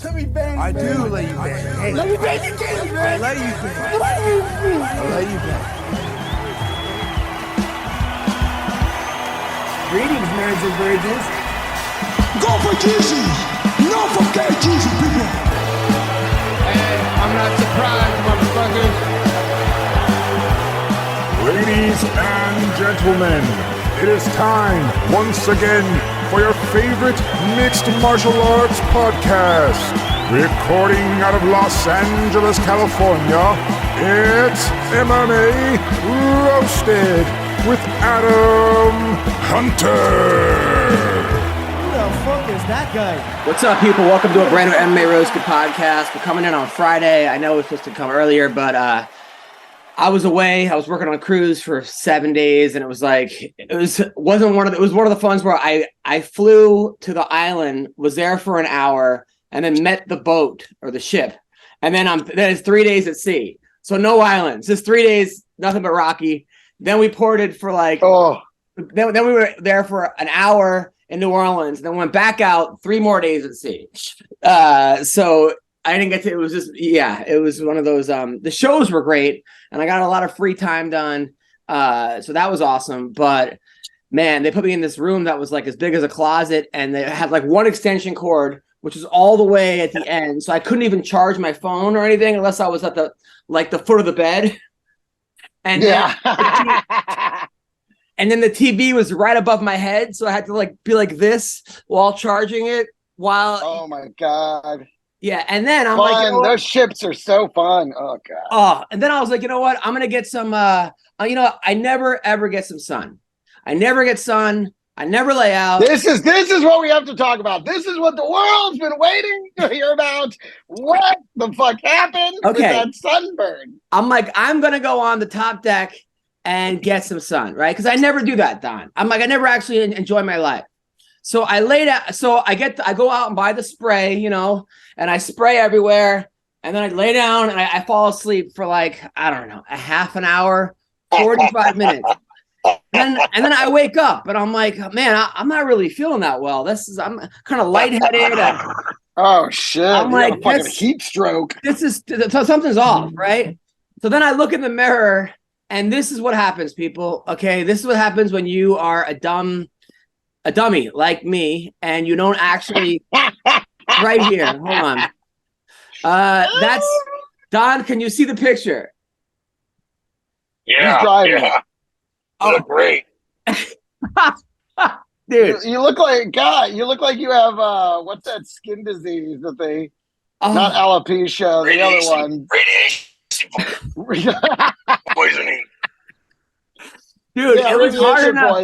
Let me bang. I do let you bang. Hey, let me bang you, Jesus, man. I let you bang. I let you bang. Greetings, marriage and virgins. Go for Jesus. No for gay Jesus, people. Hey, I'm not surprised, motherfuckers. Ladies and gentlemen, it is time once again for your favorite mixed martial arts podcast. Recording out of Los Angeles, California, it's MMA Roasted with Adam Hunter. Who the fuck is that guy? What's up, people? Welcome to a brand new MMA Roasted Podcast. We're coming in on Friday. I know it was supposed to come earlier, but I was away. I was working on a cruise for 7 days, and it was like it was one of the funds where I flew to the island, was there for an hour, and then met the boat or the ship, and then it's 3 days at sea, so no islands, just 3 days, nothing but rocky. Then we ported for then we were there for an hour in New Orleans, and then went back out 3 more days at sea. So I didn't get to, it was one of those, the shows were great and I got a lot of free time done. So that was awesome. But man, they put me in this room that was like as big as a closet, and they had like one extension cord, which was all the way at the end. So I couldn't even charge my phone or anything unless I was at the foot of the bed. And and then the TV was right above my head. So I had to be like this while charging it Oh my God. Yeah, and then I'm fun. like, you know, those ships are so fun. Oh God. Oh, and then I was like, you know what? I'm gonna get some. I never ever get some sun. I never get sun. I never lay out. This is what we have to talk about. This is what the world's been waiting to hear about. What the fuck happened with that sunburn? I'm like, I'm gonna go on the top deck and get some sun, right? Because I never do that, Don. I'm like, I never actually enjoy my life. So I laid out. So I go out and buy the spray, and I spray everywhere. And then I lay down and I fall asleep for like, I don't know, a half an hour, 45 minutes. And then I wake up and I'm like, man, I'm not really feeling that well. I'm kind of lightheaded. Oh shit! I'm like, fucking heat stroke. Something's off, right? So then I look in the mirror, and this is what happens, people. Okay, this is what happens when you are a dummy like me, and you don't actually. Right here, hold on. That's Don. Can you see the picture? Yeah. He's driving. Yeah. Oh, great. Dude, you look like You look like you have what's that skin disease that they? Not alopecia, the other one. Radiation poisoning. Dude, yeah, it was hard enough.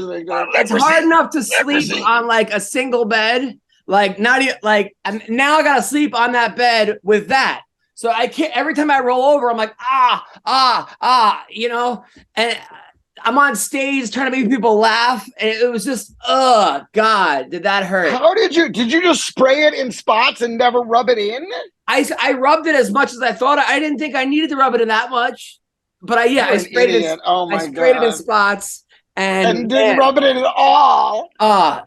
It's hard enough to sleep on like a single bed. Like now I gotta sleep on that bed with that. So I can't. Every time I roll over, I'm like and I'm on stage trying to make people laugh, and it was just, oh God, did that hurt? How did you just spray it in spots and never rub it in? I rubbed it as much as I thought. I didn't think I needed to rub it in that much, but I sprayed it. I sprayed it in spots, and didn't rub it in at all.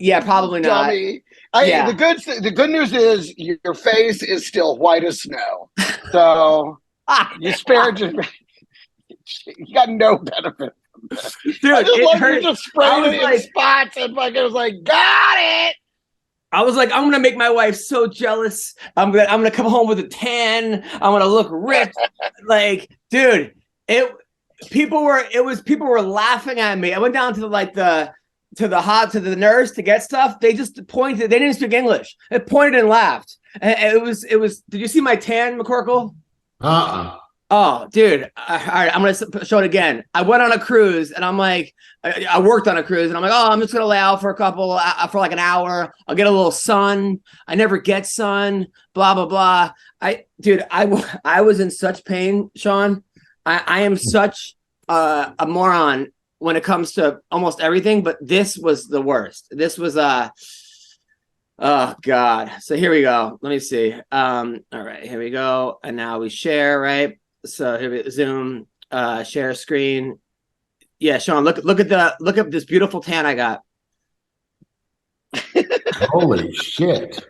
Yeah, probably not. Dummy. The good news is your face is still white as snow. So you spared you got no benefit. Dude, I just it love hurt. You just sprayed it in spots and it was like, got it. I was like, I'm gonna make my wife so jealous. I'm gonna come home with a tan. I'm gonna look ripped. Like, dude, people were laughing at me. I went down to the nurse to get stuff. They just pointed. They didn't speak English. They pointed and laughed. And it was. Did you see my tan, McCorkle? Oh, dude. All right, I'm going to show it again. I went on a cruise, and I'm like, I worked on a cruise, and I'm like, I'm just going to lay out for like an hour. I'll get a little sun. I never get sun, blah, blah, blah. I was in such pain, Sean. I am such a moron when it comes to almost everything, but this was the worst. This was, oh God. So here we go. Let me see. All right, here we go. And now we share, right? So here we Zoom, share screen. Yeah, Sean, look at this beautiful tan I got. Holy shit.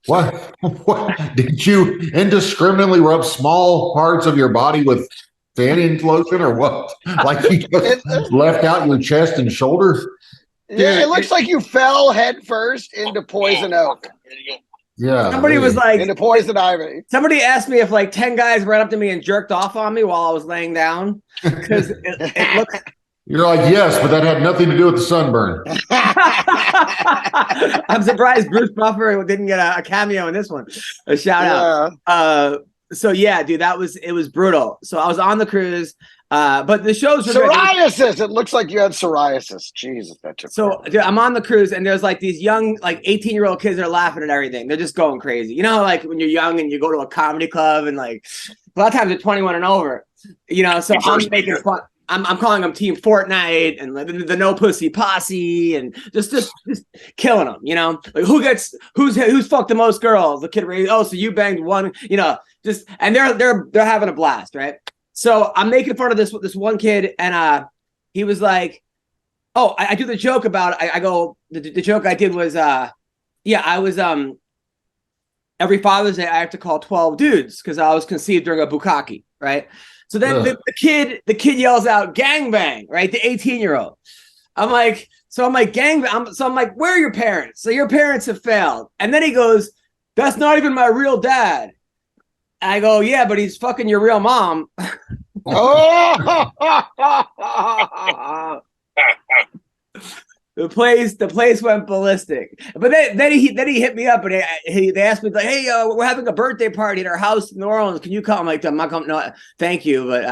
What? What? Did you indiscriminately rub small parts of your body with tanning lotion or what? Like you just left out your chest and shoulder? Yeah, it looks like you fell head first into poison oak. Yeah. Somebody was like, into poison ivy. somebody asked me if like 10 guys ran up to me and jerked off on me while I was laying down. Because it looked. You're like, yes, but that had nothing to do with the sunburn. I'm surprised Bruce Buffer didn't get a cameo in this one. A shout out. So yeah, dude, it was brutal. So I was on the cruise, but the shows were psoriasis. It looks like you had psoriasis. Jesus, that took. So dude, I'm on the cruise, and there's like these young, like 18-year-old kids that are laughing at everything. They're just going crazy. You know, like when you're young and you go to a comedy club, and like a lot of times they're 21 and over. You know, so I'm making fun. I'm calling them Team Fortnite and the No Pussy Posse and just killing them, you know, like who's fucked the most girls? The kid raised, oh, so you banged one, you know, and they're having a blast, right? So I'm making fun of this one kid, and he was like, oh, I do the joke about I go the joke I did was I was every Father's Day I have to call 12 dudes because I was conceived during a bukkake, right? So then the kid yells out gangbang, right? The 18-year-old. I'm like, gangbang. I'm like, where are your parents? So your parents have failed. And then he goes, that's not even my real dad. I go, yeah, but he's fucking your real mom. Oh! The place went ballistic. But then he hit me up, and they asked me like, "Hey, we're having a birthday party at our house in New Orleans. Can you come?" I'm like, "I'm not coming. No, thank you, but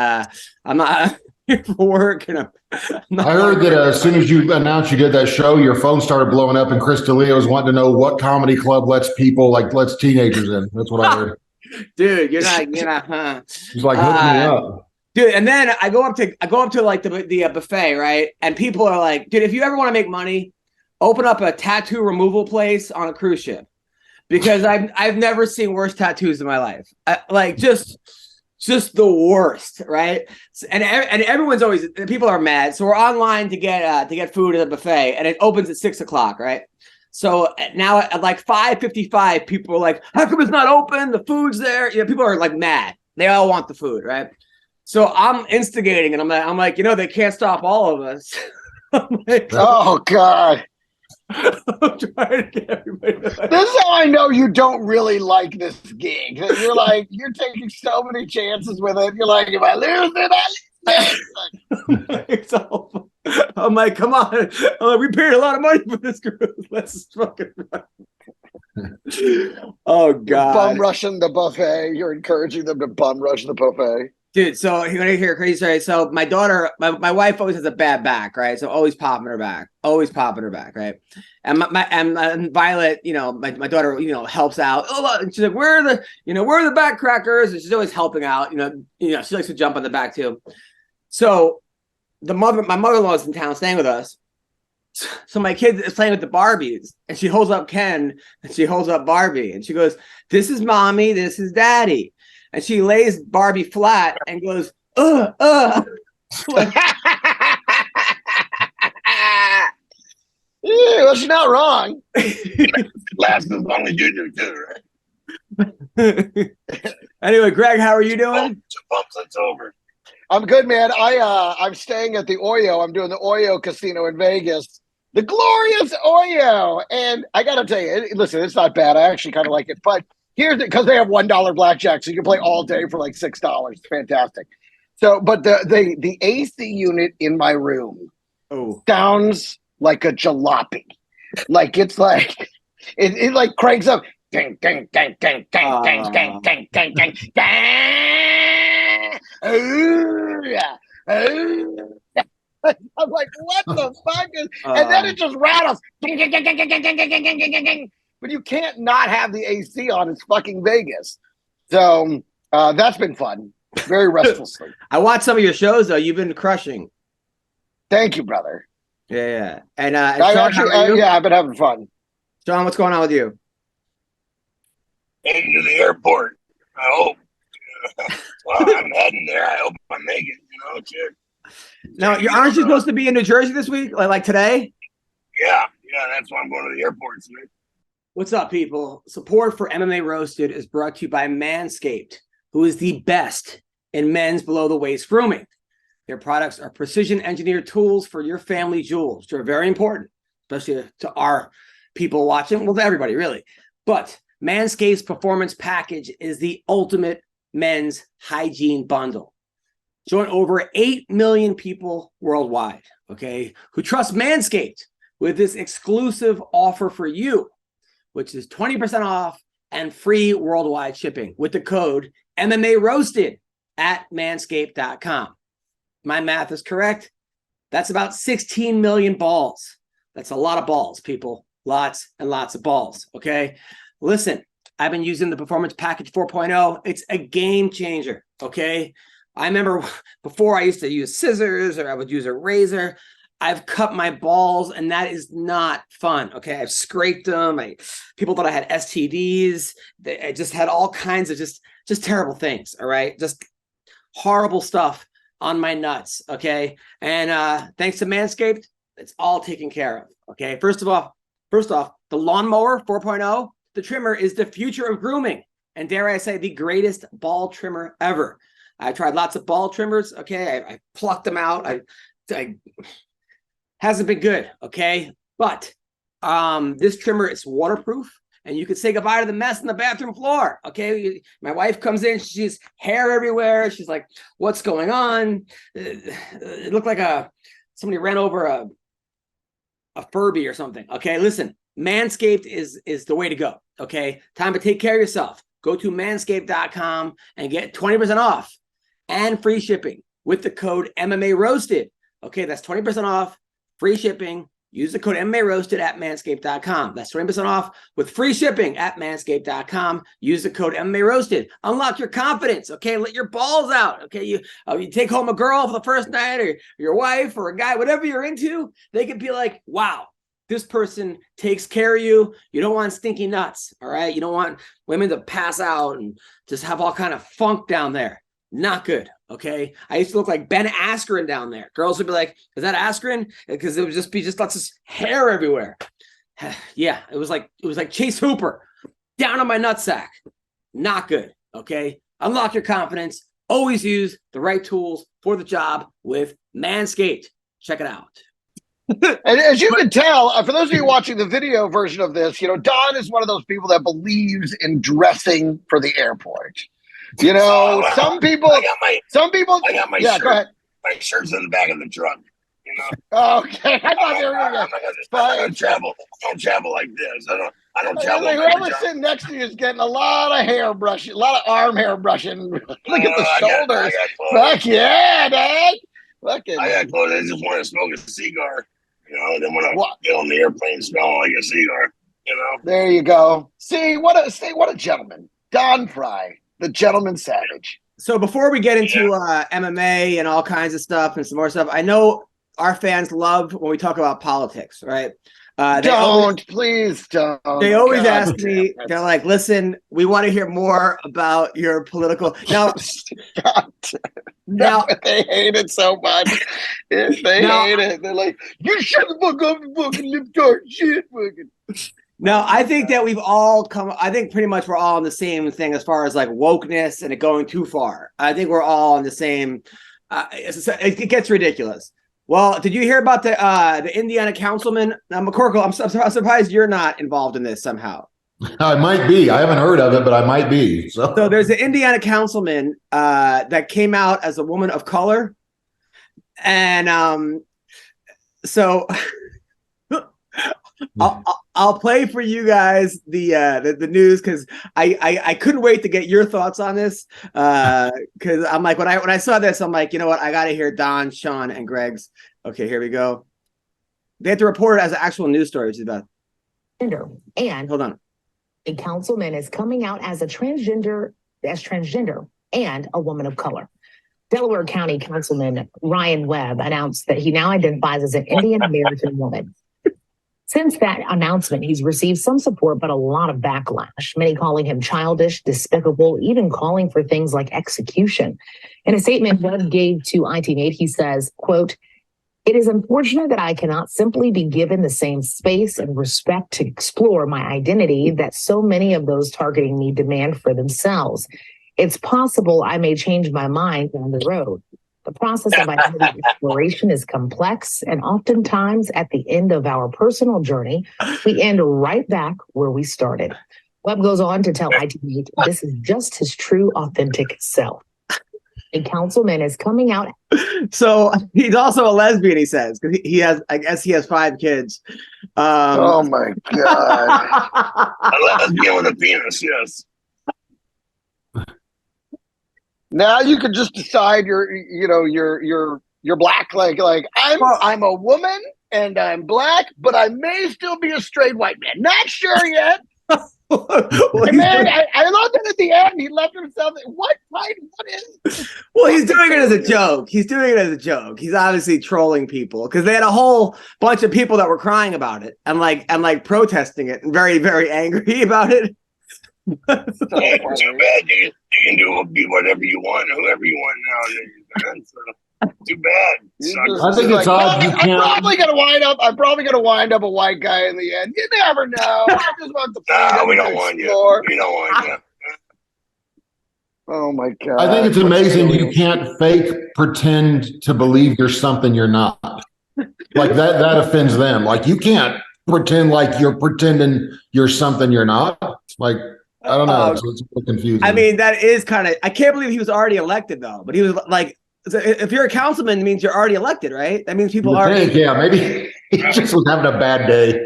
I'm not here for work." And I heard that as soon as you announced you did that show, your phone started blowing up, and Chris D'Elia was wanting to know what comedy club lets teenagers in. That's what I heard. Dude, you're not, huh? He's like, hook me up. Dude, and then I go up to like the buffet, right? And people are like, dude, if you ever want to make money, open up a tattoo removal place on a cruise ship, because I've never seen worse tattoos in my life. Just the worst, right? And everyone's always, people are mad. So we're online to get food at the buffet, and it opens at 6:00, right? So now at like 5:55, people are like, how come it's not open? The food's there. You know, people are like mad. They all want the food, right? So I'm instigating, and I'm like, you know, they can't stop all of us. Like, oh God! I'm trying to get everybody. This is how I know you don't really like this gig. You're like, you're taking so many chances with it. You're like, if I lose it, I lose it. It's awful. I'm like, come on! I'm like, we paid a lot of money for this cruise. Let's fucking run. Oh God! Bum rushing the buffet. You're encouraging them to bum rush the buffet. Dude, so you're gonna hear a crazy story. So my daughter, my wife always has a bad back, right? So always popping her back, right? And Violet, you know, my daughter, you know, helps out. Oh, and she's like, where are the back crackers? And she's always helping out. You know, she likes to jump on the back too. So my mother-in-law is in town staying with us. So my kid is playing with the Barbies, and she holds up Ken, and she holds up Barbie, and she goes, "This is mommy, this is daddy." And she lays Barbie flat and goes, Like, well, she's not wrong. Last as long as you do, right? Anyway, Greg, how are you doing? It's over. I'm good, man. I'm staying at the Oyo. I'm doing the Oyo Casino in Vegas. The glorious Oyo. And I got to tell you, listen, it's not bad. I actually kind of like it. But here's it, because they have $1 blackjack, so you can play all day for like $6. It's fantastic. So, but the AC unit in my room sounds like a jalopy. Like it's like it like cranks up. Ding, ding, ding, ding, ding, ding, ding, ding, ding, ding, ding. I'm like, what the fuck is? And then it just rattles. Ding, ding, ding, ding, ding, ding, ding, ding, ding, ding, ding. But you can't not have the AC on. It's fucking Vegas. So that's been fun. Very restful sleep. I watched some of your shows, though. You've been crushing. Thank you, brother. Yeah. And Sean, I've been having fun. Sean, what's going on with you? Heading to the airport. I hope. Well, I'm heading there. I hope I make it. You know, shit. Now, aren't you supposed to be in New Jersey this week? Like today? Yeah. That's why I'm going to the airport today. What's up, people? Support for MMA Roasted is brought to you by Manscaped, who is the best in men's below-the-waist grooming. Their products are precision-engineered tools for your family jewels, which are very important, especially to our people watching, well, to everybody, really. But Manscaped's Performance Package is the ultimate men's hygiene bundle. Join over 8 million people worldwide, okay, who trust Manscaped with this exclusive offer for you, which is 20% off and free worldwide shipping with the code MMA Roasted at manscaped.com. My math is correct. That's about 16 million balls. That's a lot of balls, people. Lots and lots of balls, okay? Listen, I've been using the Performance Package 4.0. It's a game changer, okay? I remember before I used to use scissors or I would use a razor. I've cut my balls, and that is not fun. Okay, I've scraped them. People thought I had STDs. I just had all kinds of just terrible things. All right, just horrible stuff on my nuts. Okay, and thanks to Manscaped, it's all taken care of. Okay, first off, the Lawnmower 4.0, the trimmer is the future of grooming, and dare I say, the greatest ball trimmer ever. I tried lots of ball trimmers. Okay, I plucked them out. I hasn't been good, okay? But this trimmer is waterproof, and you can say goodbye to the mess on the bathroom floor, okay? My wife comes in, she's hair everywhere. She's like, what's going on? It looked like somebody ran over a Furby or something, okay? Listen, Manscaped is the way to go, okay? Time to take care of yourself. Go to manscaped.com and get 20% off and free shipping with the code MMA Roasted. Okay, that's 20% off. Free shipping. Use the code MMA Roasted at manscaped.com. That's 20% off with free shipping at manscaped.com. Use the code MMA Roasted. Unlock your confidence. Okay, let your balls out. Okay, you take home a girl for the first night, or your wife or a guy, whatever you're into. They can be like, wow, this person takes care of you. You don't want stinky nuts. All right, you don't want women to pass out and just have all kind of funk down there. Not good, okay? I used to look like Ben Askren down there. Girls would be like, is that Askren? Because it would just be lots of hair everywhere. Yeah, it was like Chase Hooper down on my nutsack. Not good, okay? Unlock your confidence. Always use the right tools for the job with Manscaped. Check it out. And as you can tell, for those of you watching the video version of this, Don is one of those people that believes in dressing for the airport. Some people. I got my yeah, shirt. Go ahead. My shirt's in the back of the truck. Okay, I thought they were going I don't travel like this. I don't travel. Whoever's sitting next to you is getting a lot of hair brushing, a lot of arm hair brushing. Look at the shoulders. Fuck yeah, Dad. I got clothes. I just want to smoke a cigar. Then when I get on the airplane, smell like a cigar. There you go. See what a gentleman, Don Fry. The gentleman savage. So before we get into MMA and all kinds of stuff and some more stuff, I know our fans love when we talk about politics, right? Please don't. They always ask me, they're like, listen, we want to hear more about your political. Now, they hate it so much. They hate it. They're like, you shut the fuck up and fucking lip shit. No, I think that we've all I think pretty much we're all on the same thing as far as like wokeness and it going too far. I think we're all on the same, it gets ridiculous. Well, did you hear about the Indiana councilman? McCorkle, I'm surprised you're not involved in this somehow. I might be. I haven't heard of it, but I might be. So there's an Indiana councilman that came out as a woman of color. And so... I'll play for you guys the news because I couldn't wait to get your thoughts on this because I'm like when I saw this I'm like, you know what, I gotta hear Don, Sean, and Greg's. Okay, here we go. They have to report it as an actual news story, which is about and hold on. A councilman is coming out as transgender and a woman of color. Delaware County Councilman Ryan Webb announced that he now identifies as an Indian American woman. Since that announcement, he's received some support, but a lot of backlash, many calling him childish, despicable, even calling for things like execution. In a statement Webb gave to IT8, he says, quote, It is unfortunate that I cannot simply be given the same space and respect to explore my identity that so many of those targeting me demand for themselves. It's possible I may change my mind down the road. The process of identity exploration is complex, and oftentimes at the end of our personal journey, we end right back where we started. Webb goes on to tell ITV this is just his true, authentic self. A councilman is coming out. So he's also a lesbian, he says, because he has, I guess he has 5 kids. Oh my God. A lesbian with a penis, yes. Now you could just decide you're black, like I'm a woman and I'm black, but I may still be a straight white man. Not sure yet. And man, I love that at the end he left himself. What is? Well, he's doing it as a joke. He's doing it as a joke. He's obviously trolling people because they had a whole bunch of people that were crying about it and like protesting it and very, very angry about it. Too bad. You can be whatever you want, whoever you want nowadays. Too bad. I think it's odd you can't. I'm probably gonna wind up a white guy in the end. You never know. I just want the No, we don't want you. We don't want you. Oh my God. I think it's amazing you can't fake pretend to believe you're something you're not. Like that offends them. Like you can't pretend like you're pretending you're something you're not. Like I don't know. It's confusing. I mean, that is kind of. I can't believe he was already elected though. But he was like, if you're a councilman, it means you're already elected, right? That means people are. Yeah, maybe he just was having a bad day.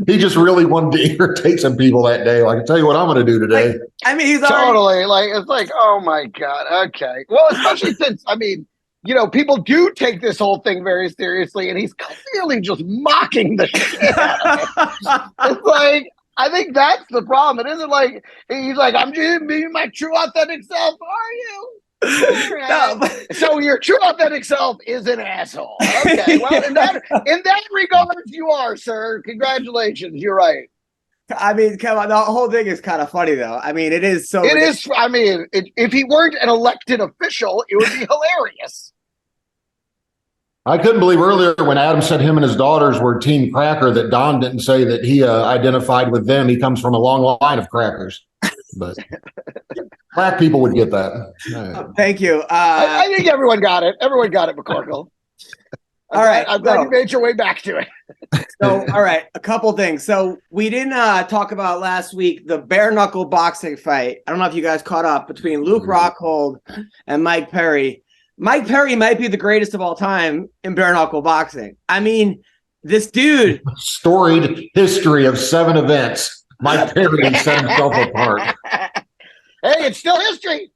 He just really wanted to irritate some people that day. Like, I'll tell you what I'm going to do today. I mean, he's totally like, it's like, oh my God. Okay. Well, especially since, I mean, people do take this whole thing very seriously, and he's clearly just mocking the shit out of it. It's like, I think that's the problem. It isn't like, he's like, I'm just being my true authentic self. Are you? Right. No, so your true authentic self is an asshole. Okay, well, in that regard, you are, sir. Congratulations, you're right. I mean, come on, the whole thing is kind of funny, though. I mean, it is so. It is. I mean, if he weren't an elected official, it would be hilarious. I couldn't believe earlier when Adam said him and his daughters were Team Cracker that Don didn't say that he identified with them. He comes from a long line of crackers, but. Black people would get that. Thank you. I think everyone got it. Everyone got it, McCorkle. All right. I'm glad you made your way back to it. So, all right. A couple things. So we didn't talk about last week the bare knuckle boxing fight. I don't know if you guys caught up between Luke Rockhold and Mike Perry. Mike Perry might be the greatest of all time in bare knuckle boxing. I mean, this dude. Storied history of 7 events. Mike Perry set himself apart. Hey, it's still history.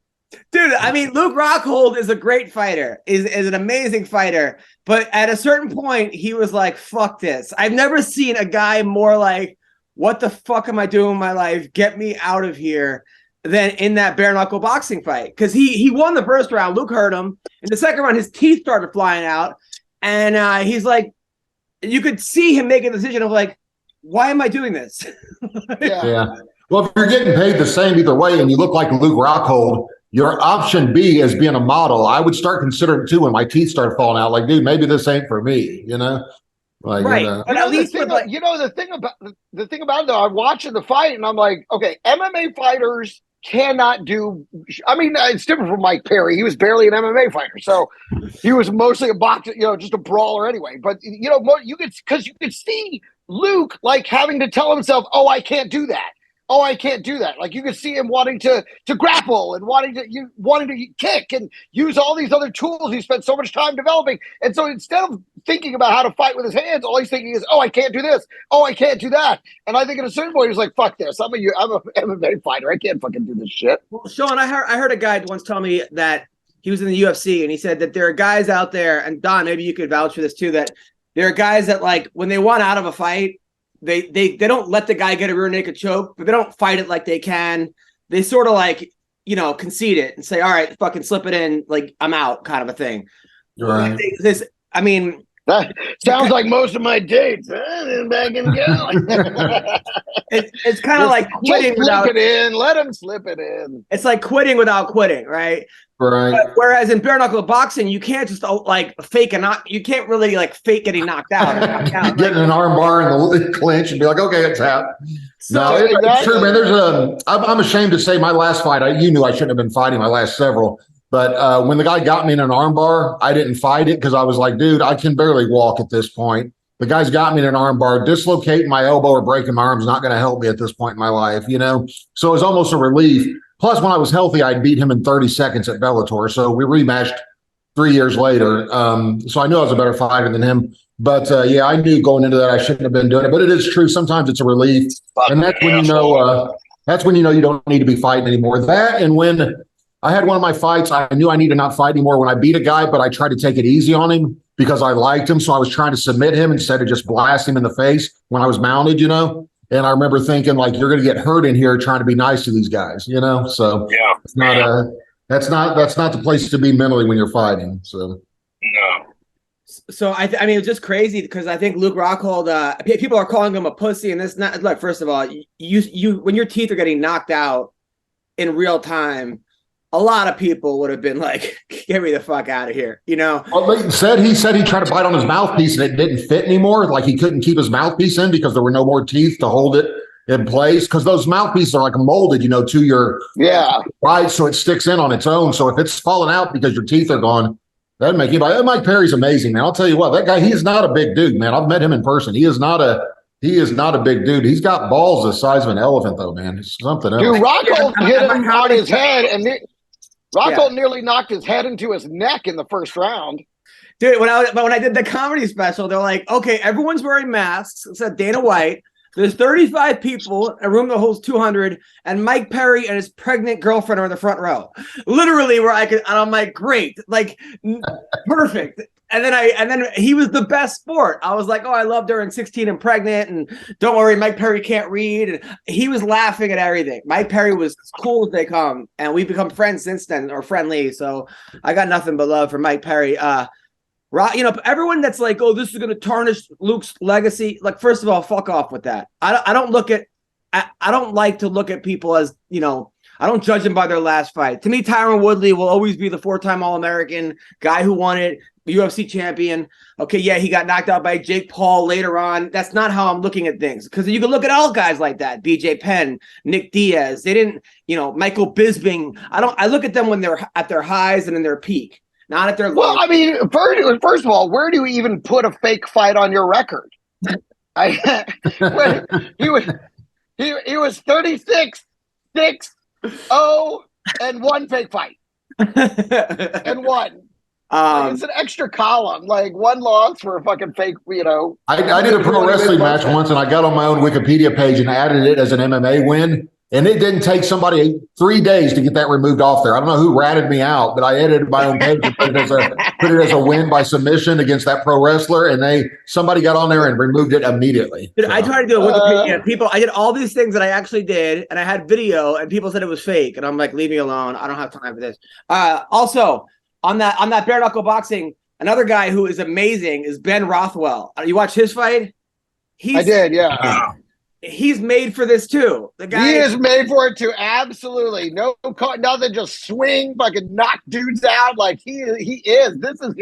Dude, I mean, Luke Rockhold is a great fighter, is an amazing fighter. But at a certain point, he was like, fuck this. I've never seen a guy more like, what the fuck am I doing with my life? Get me out of here than in that bare knuckle boxing fight. Because he won the first round. Luke hurt him. In the second round, his teeth started flying out. And he's like, you could see him make a decision of like, why am I doing this? Yeah. Well, if you're getting paid the same either way and you look like Luke Rockhold, your option B is being a model. I would start considering it too when my teeth start falling out. Like, dude, maybe this ain't for me, Like, right. But at least the thing about it though, I'm watching the fight and I'm like, okay, MMA fighters cannot do. I mean, it's different from Mike Perry. He was barely an MMA fighter, so he was mostly a boxer, just a brawler anyway. But you could see Luke like having to tell himself, "Oh, I can't do that. Oh, I can't do that." Like you could see him wanting to grapple and wanting to kick and use all these other tools he spent so much time developing. And so instead of thinking about how to fight with his hands, all he's thinking is, "Oh, I can't do this. Oh, I can't do that." And I think at a certain point, he's like, "Fuck this. I'm a MMA fighter. I can't fucking do this shit." Well, Sean, I heard a guy once tell me that he was in the UFC and he said that there are guys out there, and Don, maybe you could vouch for this too, that there are guys that like when they want out of a fight, they don't let the guy get a rear naked choke, but they don't fight it like they can. They sort of like, concede it and say, all right, fucking slip it in. Like I'm out kind of a thing. Right. I mean, That sounds like most of my dates. Back in the It's kind of like quitting Just without. slip it in. Let him slip it in. It's like quitting without quitting, right? Right. But whereas in bare knuckle boxing, you can't just like fake a knock. You can't really like fake getting knocked out. Getting an arm bar in the clinch and be like, okay, it's out. No, it's exactly. true, man. I'm ashamed to say my last fight, you knew I shouldn't have been fighting my last several. But when the guy got me in an arm bar, I didn't fight it because I was like, dude, I can barely walk at this point. The guy's got me in an arm bar. Dislocating my elbow or breaking my arm is not going to help me at this point in my life, you know? So it was almost a relief. Plus, when I was healthy, I'd beat him in 30 seconds at Bellator. So we rematched 3 years later. So I knew I was a better fighter than him. But yeah, I knew going into that I shouldn't have been doing it. But it is true. Sometimes it's a relief. And that's when you know you don't need to be fighting anymore. That and when I had one of my fights, I knew I need to not fight anymore when I beat a guy, but I tried to take it easy on him because I liked him. So I was trying to submit him instead of just blast him in the face when I was mounted, you know? And I remember thinking, like, you're going to get hurt in here trying to be nice to these guys, you know? So Yeah. it's not that's not the place to be mentally when you're fighting. So No. So I mean, it's just crazy because I think Luke Rockhold, people are calling him a pussy, and this not look. First of all, you when your teeth are getting knocked out in real time, a lot of people would have been like, "Get me the fuck out of here," you know. well, he said he tried to bite on his mouthpiece and it didn't fit anymore. Like he couldn't keep his mouthpiece in because there were no more teeth to hold it in place. Because those mouthpieces are like molded, you know, to your right, so it sticks in on its own. So if it's falling out because your teeth are gone, that'd make anybody. Mike Perry's amazing, man. I'll tell you what, that guy, he is not a big dude, man. I've met him in person. He is not a big dude. He's got balls the size of an elephant, though, man. It's something else. Dude, Rockhold hit him on his head, and Rockhold nearly knocked his head into his neck in the first round. Dude, when I did the comedy special, they're like, okay, everyone's wearing masks except Dana White. There's 35 people, a room that holds 200, and Mike Perry and his pregnant girlfriend are in the front row. Literally, and I'm like, great, like, perfect. And then he was the best sport. I was like, oh, I loved her in 16 and pregnant, and don't worry, Mike Perry can't read. And he was laughing at everything. Mike Perry was as cool as they come, and we've become friends since then, or friendly. So I got nothing but love for Mike Perry. You know, everyone that's like, oh, this is going to tarnish Luke's legacy. Like, first of all, fuck off with that. I don't like to look at people as, you know, I don't judge them by their last fight. To me, Tyron Woodley will always be the 4-time All-American guy who won it, UFC champion. Okay, yeah, he got knocked out by Jake Paul later on. That's not how I'm looking at things. Because you can look at all guys like that. BJ Penn, Nick Diaz. They didn't, you know, Michael Bisping. I look at them when they're at their highs and in their peak. Not at their low. Well, I mean, first of all, where do you even put a fake fight on your record? He was 36, 6, 0, and 1 fake fight. And 1. It's an extra column, like 1 loss for a fucking fake, you know. I did a pro wrestling match once, and I got on my own Wikipedia page and added it as an MMA win. And it didn't take somebody 3 days to get that removed off there. I don't know who ratted me out, but I edited my own page and put it as a win by submission against that pro wrestler. And somebody got on there and removed it immediately. Dude, I tried to do it with Wikipedia. I did all these things that I actually did, and I had video, and people said it was fake. And I'm like, leave me alone. I don't have time for this. Also, on that bare knuckle boxing, another guy who is amazing is Ben Rothwell. You watch his fight? I did, yeah. He's made for this too. The guy, he is made for it too. Absolutely, nothing. Just swing, fucking knock dudes out. Like he is. This is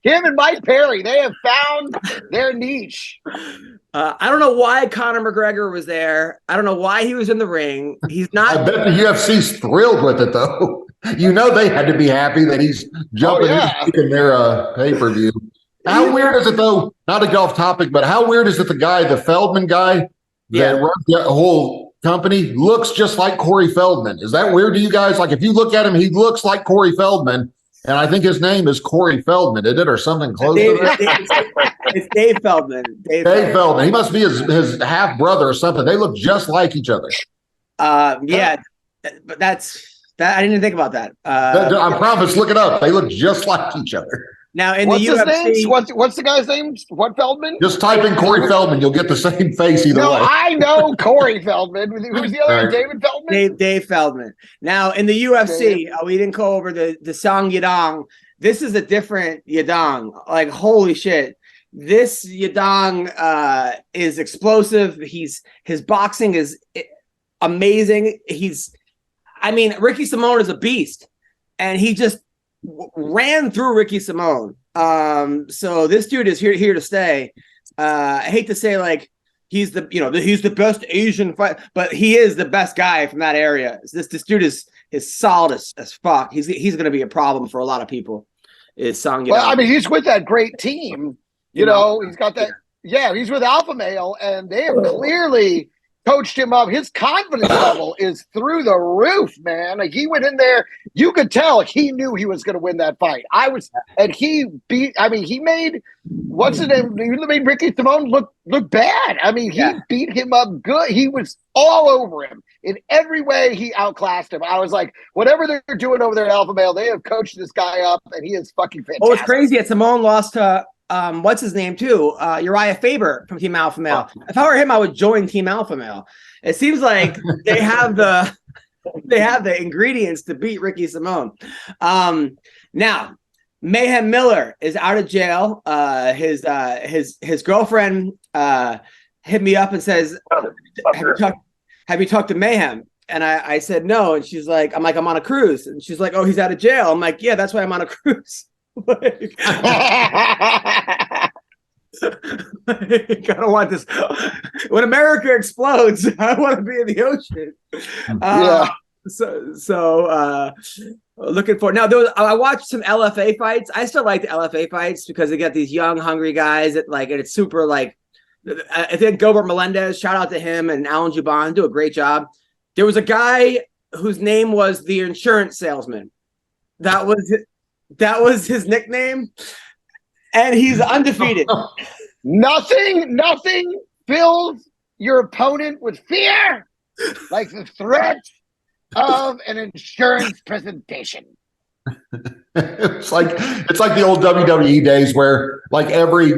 him and Mike Perry. They have found their niche. I don't know why Conor McGregor was there. I don't know why he was in the ring. He's not. I bet the UFC's thrilled with it though. You know they had to be happy that he's jumping in their pay-per-view. How weird is it though? Not to get off topic, but how weird is it? The Feldman guy that runs the whole company looks just like Corey Feldman. Is that weird to you guys? Like, if you look at him, he looks like Corey Feldman, and I think his name is Corey Feldman, isn't it, or something close to that? It's Dave Feldman. Dave Feldman. He must be his half brother or something. They look just like each other. Yeah, but that's that. I didn't even think about that. I promise. Look it up. They look just like each other. Now in what's the UFC, his name? What's the guy's name? What Feldman? Just type in Corey Feldman, you'll get the same face either way. I know Corey Feldman. Who's the other? David Feldman. Dave Feldman. Now in the UFC, we didn't go over the Song Yadong. This is a different Yadong. Like, holy shit, this Yadong is explosive. His boxing is amazing. Ricky Simone is a beast, and he just ran through Ricky Simone. So this dude is here to stay. I hate to say like he's the best Asian fight, but he is the best guy from that area. This dude is solid as fuck. He's going to be a problem for a lot of people. Is Song Yadong. Well, I mean, he's with that great team. He's got that. Yeah, he's with Alpha Male, and they have clearly coached him up. His confidence level is through the roof, man. Like, he went in there, you could tell he knew he was going to win that fight. He made, what's his name? He made Ricky Simone look bad. I mean, he beat him up good. He was all over him. In every way, he outclassed him. I was like, whatever they're doing over there at Alpha Male, they have coached this guy up, and he is fucking fantastic. Oh, it's crazy. Simone lost to what's his name too? Uriah Faber from Team Alpha Male. If I were him, I would join Team Alpha Male. It seems like they have the ingredients to beat Ricky Simone. Now, Mayhem Miller is out of jail. His girlfriend hit me up and says, have you talked to Mayhem? And I said no, and she's like, I'm on a cruise, and she's like, oh, he's out of jail. I'm like, yeah, that's why I'm on a cruise. I don't want this. When America explodes, I want to be in the ocean. So looking forward. Now, I watched some LFA fights. I still like the LFA fights because they get these young, hungry guys and it's super like. I think Gilbert Melendez, shout out to him, and Alan Juban do a great job. There was a guy whose name was the insurance salesman. That was his nickname, and he's undefeated. Nothing fills your opponent with fear like the threat of an insurance presentation. It's like the old WWE days where like every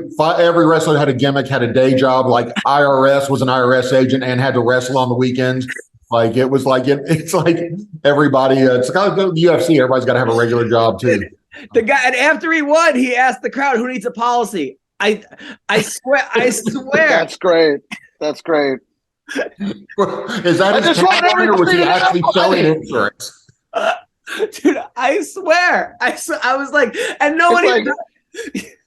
wrestler had a gimmick, had a day job. Like IRS was an IRS agent and had to wrestle on the weekends. Like it was like it's like everybody. It's kind of the UFC. Everybody's got to have a regular job too. The guy, and after he won, he asked the crowd, "Who needs a policy?" I swear. That's great. Is that his tagline, or was he actually selling insurance? Dude, I swear. I was like, and no one even.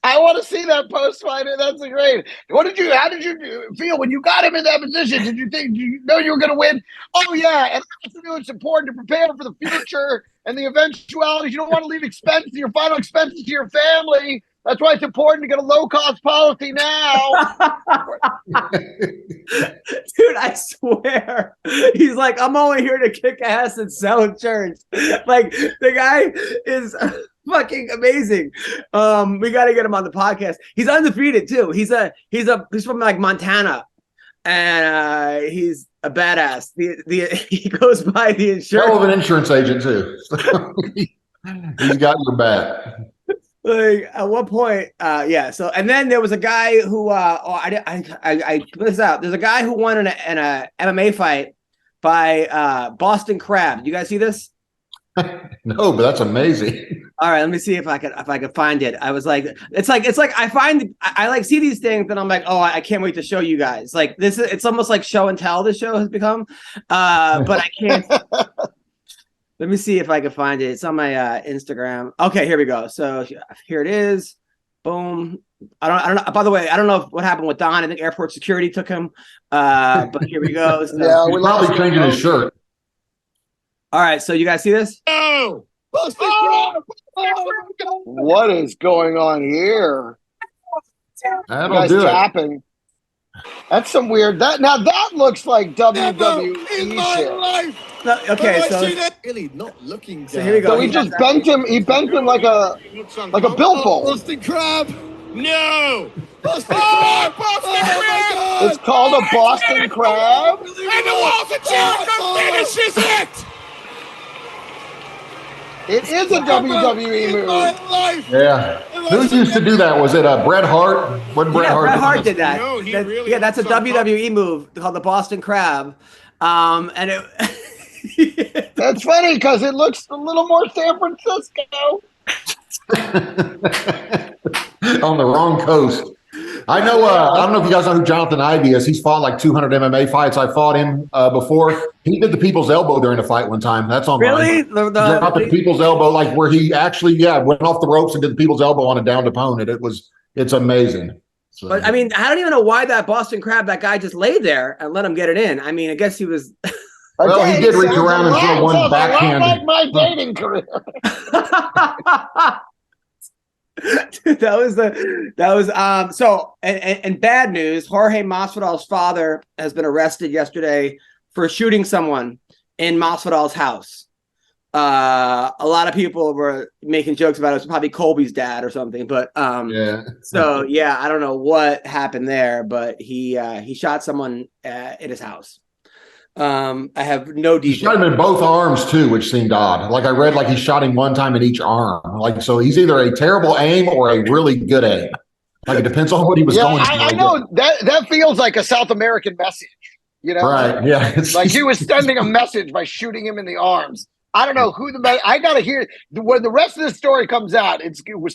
I want to see that post fight. That's great. How did you feel when you got him in that position? Did you know you were going to win? Oh yeah, and I also knew it's important to prepare for the future and the eventualities. You don't want to leave your final expenses to your family. That's why it's important to get a low-cost policy now. Dude, I swear. He's like, I'm only here to kick ass and sell insurance. Like, the guy is fucking amazing. We got to get him on the podcast. He's undefeated, too. He's from, like, Montana. And he's a badass. He goes by the insurance. Hell of an insurance agent, too. He's got your back. Like at one point, So and then there was a guy who, I put this out. There's a guy who won in a MMA fight by Boston Crab. You guys see this? No, but that's amazing. All right, let me see if I could find it. I was like, it's like I like see these things, and I'm like, oh, I can't wait to show you guys. Like it's almost like show and tell. This show has become, but I can't. Let me see if I can find it. It's on my Instagram. Okay, here we go. So here it is. Boom. I don't know. By the way, I don't know what happened with Don. I think airport security took him. But here we go. So, yeah, we're probably changing his shirt. All right. So you guys see this? Oh! What is going on here? That'll do tapping. That's some weird. That looks like WWE shit. No, okay, so Really not looking. So here we go. So he just bent him. He bent him like a billfold. Boston Crab. No. Boston Crab. It's called a Boston Crab. And the Walls of Jericho finishes it. It is a WWE move. Yeah. Who used to do that? Was it Bret Hart? When Bret Hart did that. No, that's a WWE move called the Boston Crab. And it. That's funny because it looks a little more San Francisco. On the wrong coast. I know. I don't know if you guys know who Jonathan Ivey is. He's fought like 200 MMA fights. I fought him before. He did the people's elbow during a fight one time. That's on Really? Dropped the people's elbow, like where he actually, went off the ropes and did the people's elbow on a downed opponent. It's amazing. So. But I mean, I don't even know why that Boston Crab, that guy just laid there and let him get it in. I mean, I guess he was. Well, he did reach around and throw one backhand. Like my dating career. Dude, so bad news. Jorge Masvidal's father has been arrested yesterday for shooting someone in Masvidal's house. A lot of people were making jokes about it. It was probably Colby's dad or something, but so I don't know what happened there, but he shot someone in his house. I have no details. He shot him in both arms too, which seemed odd. Like I read, like he shot him one time in each arm. Like, so he's either a terrible aim or a really good aim. Like it depends on what he was going. I know that feels like a South American message. You know, right? Yeah, it's like he was sending a message by shooting him in the arms. I don't know who I gotta hear when the rest of the story comes out.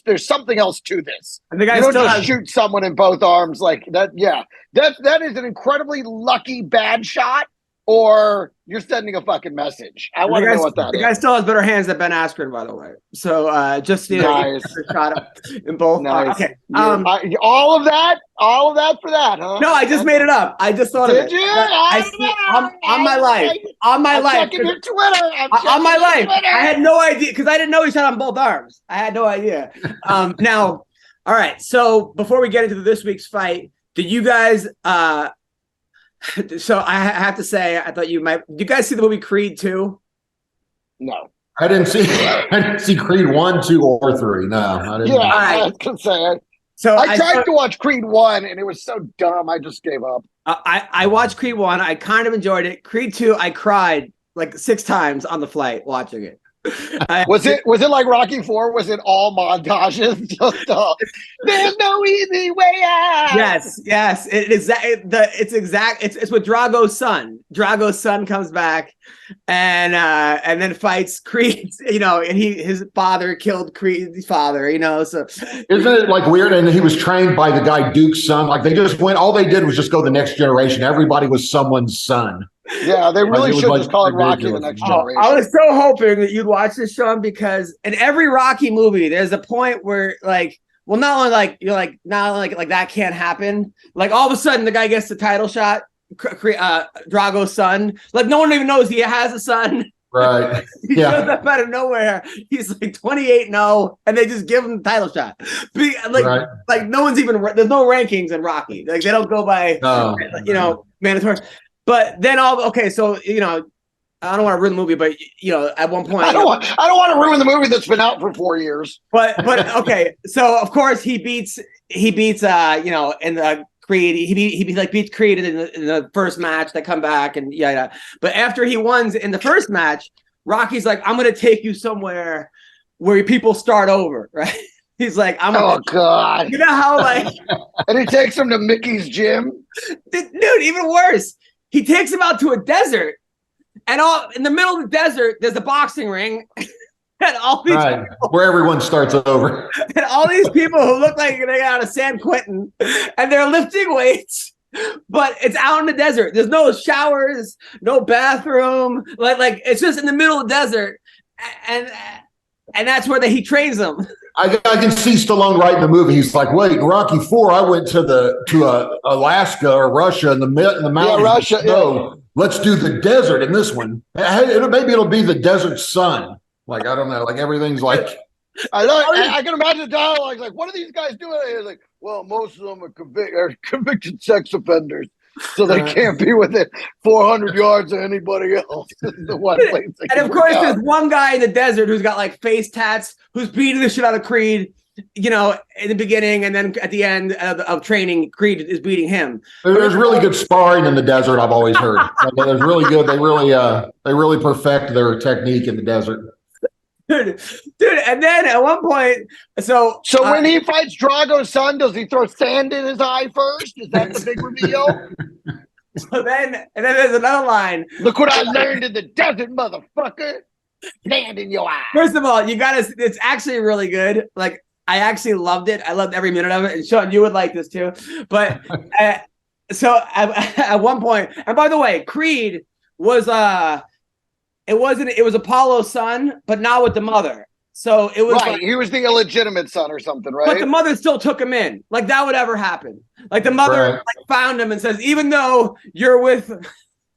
There's something else to this. And the guy you don't just shoot someone in both arms like that. Yeah, that is an incredibly lucky bad shot. Or you're sending a fucking message. I want to know what that is. The guy still has better hands than Ben Askren, by the way. So just nice. Shot him in both. Nice. Okay. All of that for that, huh? No, I just made it up. I just thought of it. Did you? On my life. Checking your Twitter. On my life. I had no idea because I didn't know he shot on both arms. I had no idea. Now, all right. So before we get into this week's fight, did you guys? So I have to say, I thought you might. Did you guys see the movie Creed 2? No, I didn't see Creed 1, 2, or 3. No, I didn't. Yeah, I was gonna say. So I tried to watch Creed 1, and it was so dumb. I just gave up. I watched Creed 1. I kind of enjoyed it. Creed 2, I cried like 6 times on the flight watching it. Was it like Rocky 4? Was it all montages? Just there's no easy way out. Yes. It's with Drago's son. Drago's son comes back and then fights Creed. You know, and his father killed Creed's father. You know, so isn't it like weird? And he was trained by the guy Duke's son. Like they just went. All they did was just go the next generation. Everybody was someone's son. Yeah, they really should just call it Rocky the Next Generation. I was so hoping that you'd watch this, Sean, because in every Rocky movie, there's a point where, like, well, not only like you're like, not only like that can't happen. Like all of a sudden, the guy gets the title shot. Drago's son. Like no one even knows he has a son. Right. He shows up out of nowhere. He's like 28-0, and they just give him the title shot. Like no one's even. There's no rankings in Rocky. Like they don't go by mandatory. But then so you know, I don't want to ruin the movie, but you know, at one point I don't want to ruin the movie that's been out for 4 years. But okay, so of course he beats in the Creed. He beats Creed in the first match. They come back and But after he won in the first match, Rocky's like, I'm gonna take you somewhere where people start over, right? He's like, God. You know how like and he takes him to Mickey's gym? Dude, even worse. He takes him out to a desert, and in the middle of the desert, there's a boxing ring, and all these people, where everyone starts over, and all these people who look like they got out of San Quentin, and they're lifting weights, but it's out in the desert. There's no showers, no bathroom, like it's just in the middle of the desert, and that's where he trains them. I can see Stallone right in the movie. He's like, "Wait, Rocky 4, I went to Alaska or Russia in the mountains. Yeah, Russia. No, let's do the desert in this one. Maybe it'll be the desert sun. Like I don't know. Like everything's like." I can imagine the dialogue. Like, what are these guys doing? It's like, well, most of them are convicted sex offenders, so they can't be within 400 yards of anybody else. The one place and of course, there's one guy in the desert who's got like face tats, who's beating the shit out of Creed. You know, in the beginning, and then at the end of training, Creed is beating him. There's really good sparring in the desert. I've always heard. There's really good. They really perfect their technique in the desert. Dude, and then at one point, so when he fights Drago's son, does he throw sand in his eye first? Is that the big reveal? And then there's another line. Look what I learned in the desert, motherfucker. Sand in your eye. First of all, it's actually really good. Like I actually loved it. I loved every minute of it. And Sean, you would like this too. But so at one point, and by the way, Creed was it was Apollo's son, but not with the mother. So it was right. He was the illegitimate son or something, right? But the mother still took him in. Like that would ever happen. Like the mother like, found him and says, even though you're with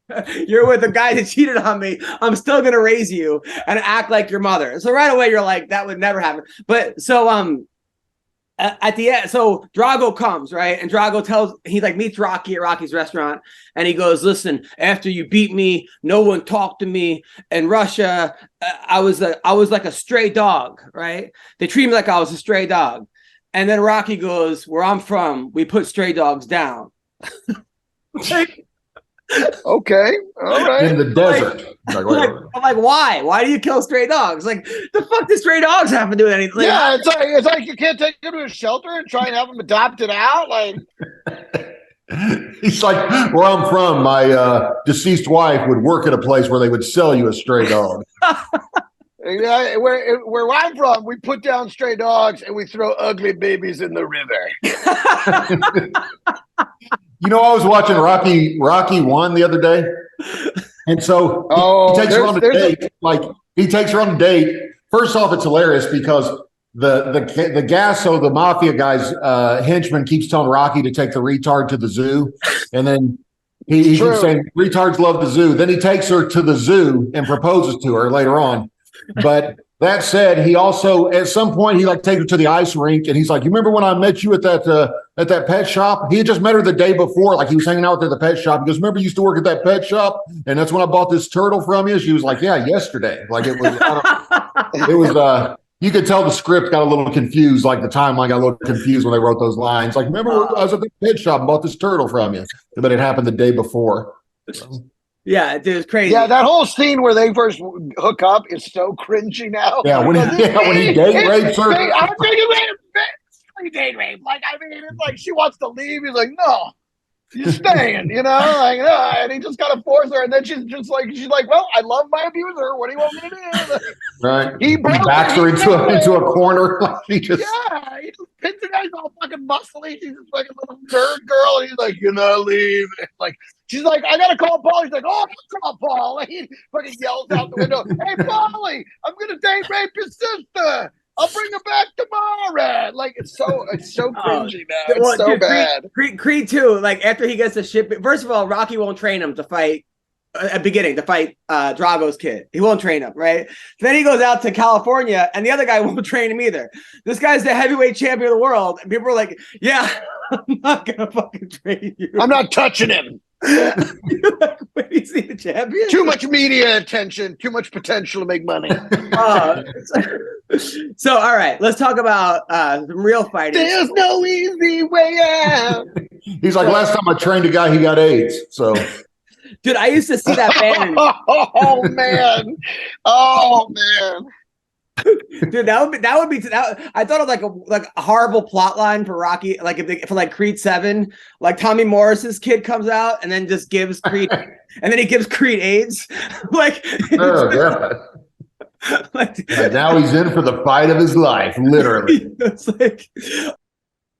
a guy that cheated on me, I'm still gonna raise you and act like your mother. So right away you're like, that would never happen. But so at the end, so Drago comes, right? And Drago he like meets Rocky at Rocky's restaurant, and he goes, listen, after you beat me, no one talked to me. In Russia, I was like a stray dog, right? They treat me like I was a stray dog. And then Rocky goes, where I'm from, we put stray dogs down. Okay, all right. In the desert. I'm like, why? Why do you kill stray dogs? Like, the fuck do stray dogs have to do with anything? Yeah, it's like you can't take them to a shelter and try and have them adopted out. Like, he's like, where I'm from, my deceased wife would work at a place where they would sell you a stray dog. Where I'm from, we put down stray dogs and we throw ugly babies in the river. You know, I was watching Rocky 1 the other day, and so he takes her on a date. He takes her on a date. First off, it's hilarious because the Gasso, the mafia guy's henchman, keeps telling Rocky to take the retard to the zoo, and then he keeps saying retards love the zoo. Then he takes her to the zoo and proposes to her later on. But that said, he also at some point he like takes her to the ice rink, and he's like, "You remember when I met you at that pet shop?" He had just met her the day before, like he was hanging out there at the pet shop. He goes, "Remember, you used to work at that pet shop, and that's when I bought this turtle from you." She was like, "Yeah, yesterday." Like it was, you could tell the script got a little confused, like the timeline got a little confused when they wrote those lines. Like, remember, I was at the pet shop and bought this turtle from you, but it happened the day before. Yeah, it was crazy. Yeah, that whole scene where they first hook up is so cringy now. Yeah, when he date rapes her. I'm thinking, date rape. Like, I mean, it's like she wants to leave. He's like, no, you're staying, you know? Like, no. And he just kind of forces her. And then she's like, well, I love my abuser. What do you want me to do? Right. He backs her into a corner. He just pins her guys all fucking muscly. She's just like a little nerd girl. And he's like, you're not leaving. Like, she's like, I got to call Paul. He's like, oh, call Paul. And he fucking yells out the window, hey, Paulie, I'm going to date rape your sister. I'll bring her back tomorrow. Like, it's so cringy now. It's so bad. Creed 2, like, after he gets the ship, first of all, Rocky won't train him to fight Drago's kid. He won't train him, right? Then he goes out to California, and the other guy won't train him either. This guy's the heavyweight champion of the world, and people are like, yeah, I'm not going to fucking train you. I'm not touching him. Like, wait, is he the champion? Too much media attention, too much potential to make money. So, all right, let's talk about some real fighting. There's no easy way out. He's like, last time I trained a guy, he got AIDS. So, dude, I used to see that band. Oh man. Dude, that would be I thought of like a horrible plot line for Rocky, like for like Creed 7, like Tommy Morris's kid comes out and then just gives Creed and then he gives Creed AIDS. Like, like now he's in for the fight of his life, literally. It's like,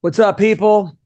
what's up, people?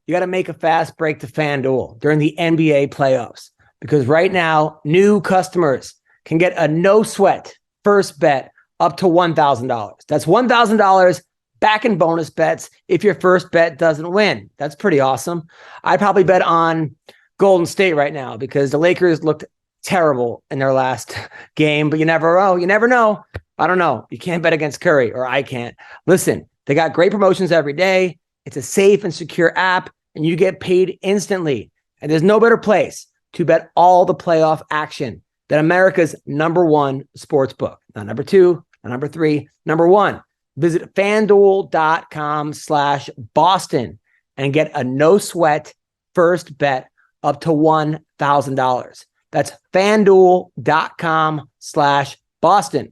You got to make a fast break to FanDuel during the NBA playoffs, because right now new customers can get a no sweat first bet up to $1,000. That's $1,000 back in bonus bets if your first bet doesn't win. That's pretty awesome. I'd probably bet on Golden State right now because the Lakers looked terrible in their last game, but you never know. I don't know. You can't bet against Curry, or I can't. Listen, they got great promotions every day. It's a safe and secure app, and you get paid instantly. And there's no better place to bet all the playoff action than America's #1 sports book. Not number 2, not number 3, number 1. Visit FanDuel.com/Boston and get a no sweat first bet up to $1,000. That's FanDuel.com/Boston.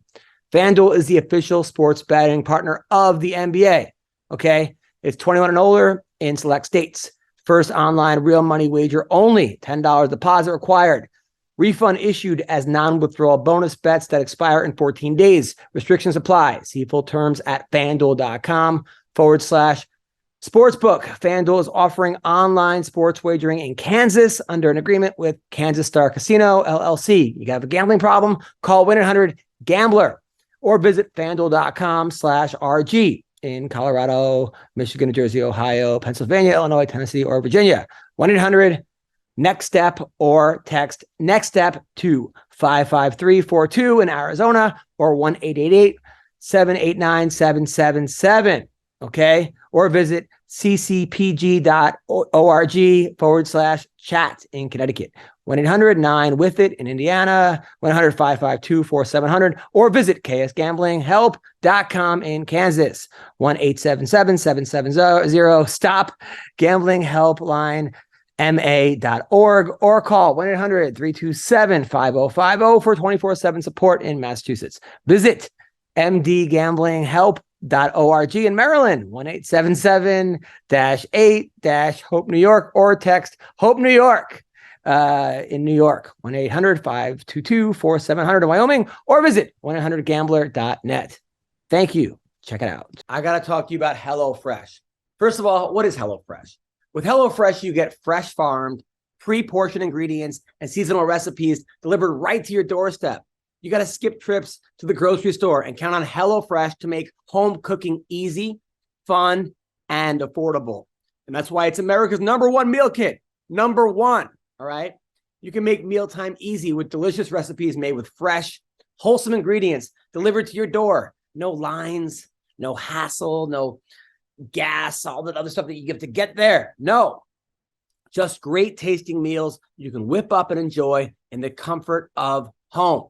FanDuel is the official sports betting partner of the NBA. Okay. It's 21 and older in select states. First online real money wager only. $10 deposit required. Refund issued as non-withdrawal bonus bets that expire in 14 days. Restrictions apply. See full terms at FanDuel.com. FanDuel.com/sportsbook. FanDuel is offering online sports wagering in Kansas under an agreement with Kansas Star Casino, LLC. You have a gambling problem? Call 1-800-GAMBLER or visit FanDuel.com/RG in Colorado, Michigan, New Jersey, Ohio, Pennsylvania, Illinois, Tennessee, or Virginia. 1-800-NEXT-STEP or text NEXT STEP to 55342 in Arizona or 1-888-789-777. Okay. Or visit ccpg.org/chat in Connecticut. 1-800-9-WITH-IT in Indiana, 1-800-552-4700, or visit ksgamblinghelp.com in Kansas, 1-877-770-STOP Gambling Helpline ma.org, or call 1-800-327-5050 for 24/7 support in Massachusetts. Visit mdgamblinghelp.org in Maryland, 1-877-8-HOPE New York, or text HOPE New York in New York, 1-800-522-4700 in Wyoming, or visit 1-800-GAMBLER.net. Thank you. Check it out. I got to talk to you about HelloFresh. First of all, what is HelloFresh? With HelloFresh, you get fresh farmed, pre-portioned ingredients and seasonal recipes delivered right to your doorstep. You got to skip trips to the grocery store and count on HelloFresh to make home cooking easy, fun, and affordable. And that's why it's America's #1 meal kit. #1. All right. You can make mealtime easy with delicious recipes made with fresh, wholesome ingredients delivered to your door. No lines, no hassle, no gas, all that other stuff that you have to get there. No, just great tasting meals you can whip up and enjoy in the comfort of home.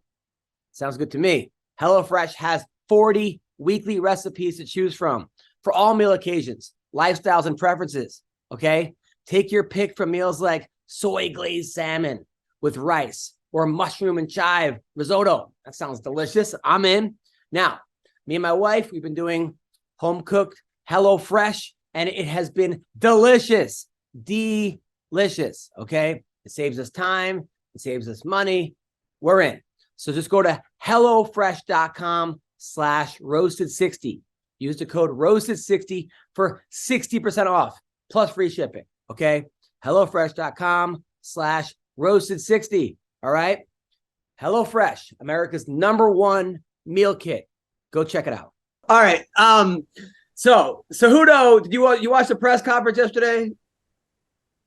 Sounds good to me. HelloFresh has 40 weekly recipes to choose from for all meal occasions, lifestyles, and preferences. Okay. Take your pick from meals like soy glazed salmon with rice or mushroom and chive risotto. That sounds delicious. I'm in. Now, me and my wife, we've been doing home cooked HelloFresh, and it has been delicious. Delicious. Okay. It saves us time. It saves us money. We're in. So just go to HelloFresh.com/roasted60. Use the code roasted60 for 60% off plus free shipping. Okay. HelloFresh.com/roasted60. All right. HelloFresh, America's #1 meal kit. Go check it out. All right. So Hudo, did you watch the press conference yesterday?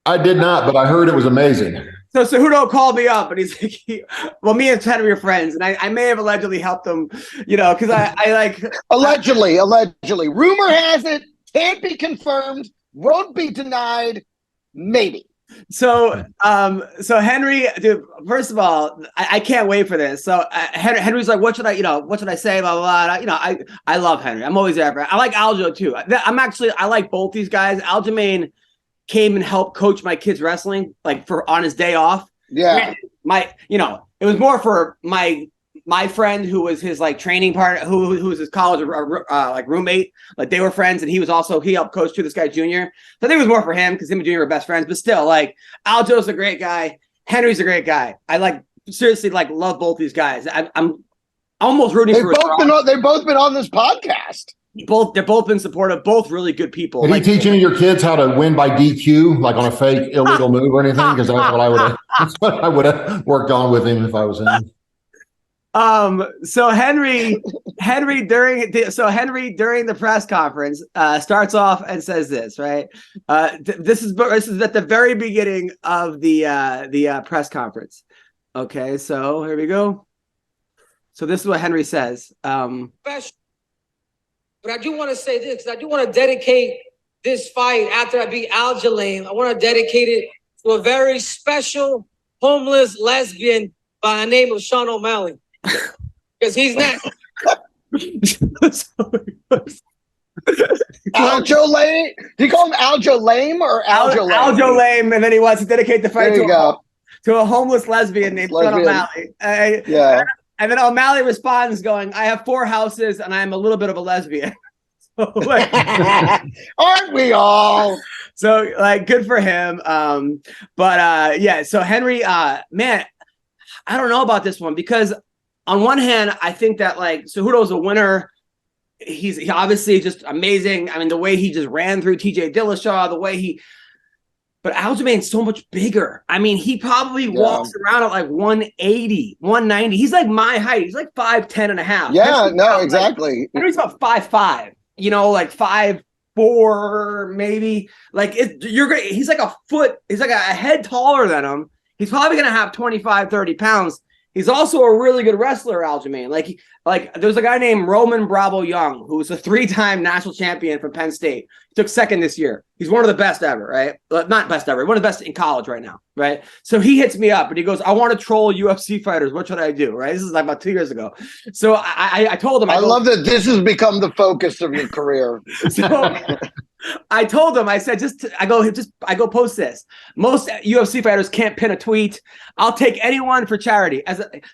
I did not, but I heard it was amazing. So Hudo called me up and he's like, well, me and Henry are friends, and I may have allegedly helped him, because I like allegedly. Rumor has it, can't be confirmed, won't be denied, maybe. So Henry, dude, first of all, I can't wait for this. So Henry's like, what should I say? Blah, blah, blah. I love Henry. I'm always there for him. I like Aljo too. I like both these guys. Aljamain came and helped coach my kids wrestling, like on his day off. Yeah. It was more for my friend who was his like training partner, who was his college like roommate. Like they were friends, and he helped coach too, this guy Junior. So I think it was more for him because him and Junior were best friends. But still, like Aljo's a great guy. Henry's a great guy. I seriously love both these guys. I'm almost rooting for. They've both been on this podcast. They're both been supportive. Both really good people. Did he teach any of your kids how to win by DQ, like on a fake illegal move or anything? Because that's what I would have worked on with him if I was him. So Henry during the press conference starts off and says this, right? This is at the very beginning of the press conference. Okay, so here we go. So this is what Henry says. But I do want to say this, because I do want to dedicate this fight after I beat Aljamain. I want to dedicate it to a very special homeless lesbian by the name of Sean O'Malley. Because he's next. Aljo Lame? Did you call him Aljo Lame or Aljo Lame? Aljo Lame, and then he wants to dedicate the fight to a homeless lesbian named Sean O'Malley. Yeah. And then O'Malley responds going, I have 4 houses and I'm a little bit of a lesbian. So, aren't we all? So good for him. So Henry, man, I don't know about this one, because on one hand, I think that Cejudo's a winner he obviously just amazing. I mean, the way he just ran through TJ Dillashaw, but Aljamain's so much bigger. I mean, he probably walks around at like 180, 190. He's like my height. He's like 5'10" and a half. Yeah, no, exactly. Henry's about 5'5", like 5'4", maybe. Like you're great. He's like a foot. He's like a head taller than him. He's probably going to have 25, 30 pounds. He's also a really good wrestler, Aljamain. Like there's a guy named Roman Bravo Young, who's a 3-time national champion from Penn State. He took second this year. He's one of the best ever, right? Not best ever. One of the best in college right now, right? So he hits me up and he goes, I want to troll UFC fighters. What should I do, right? This is like about 2 years ago. So I told him. I love that this has become the focus of your career. So I told him, I said, I go post this. Most UFC fighters can't pin a tweet. I'll take anyone for charity.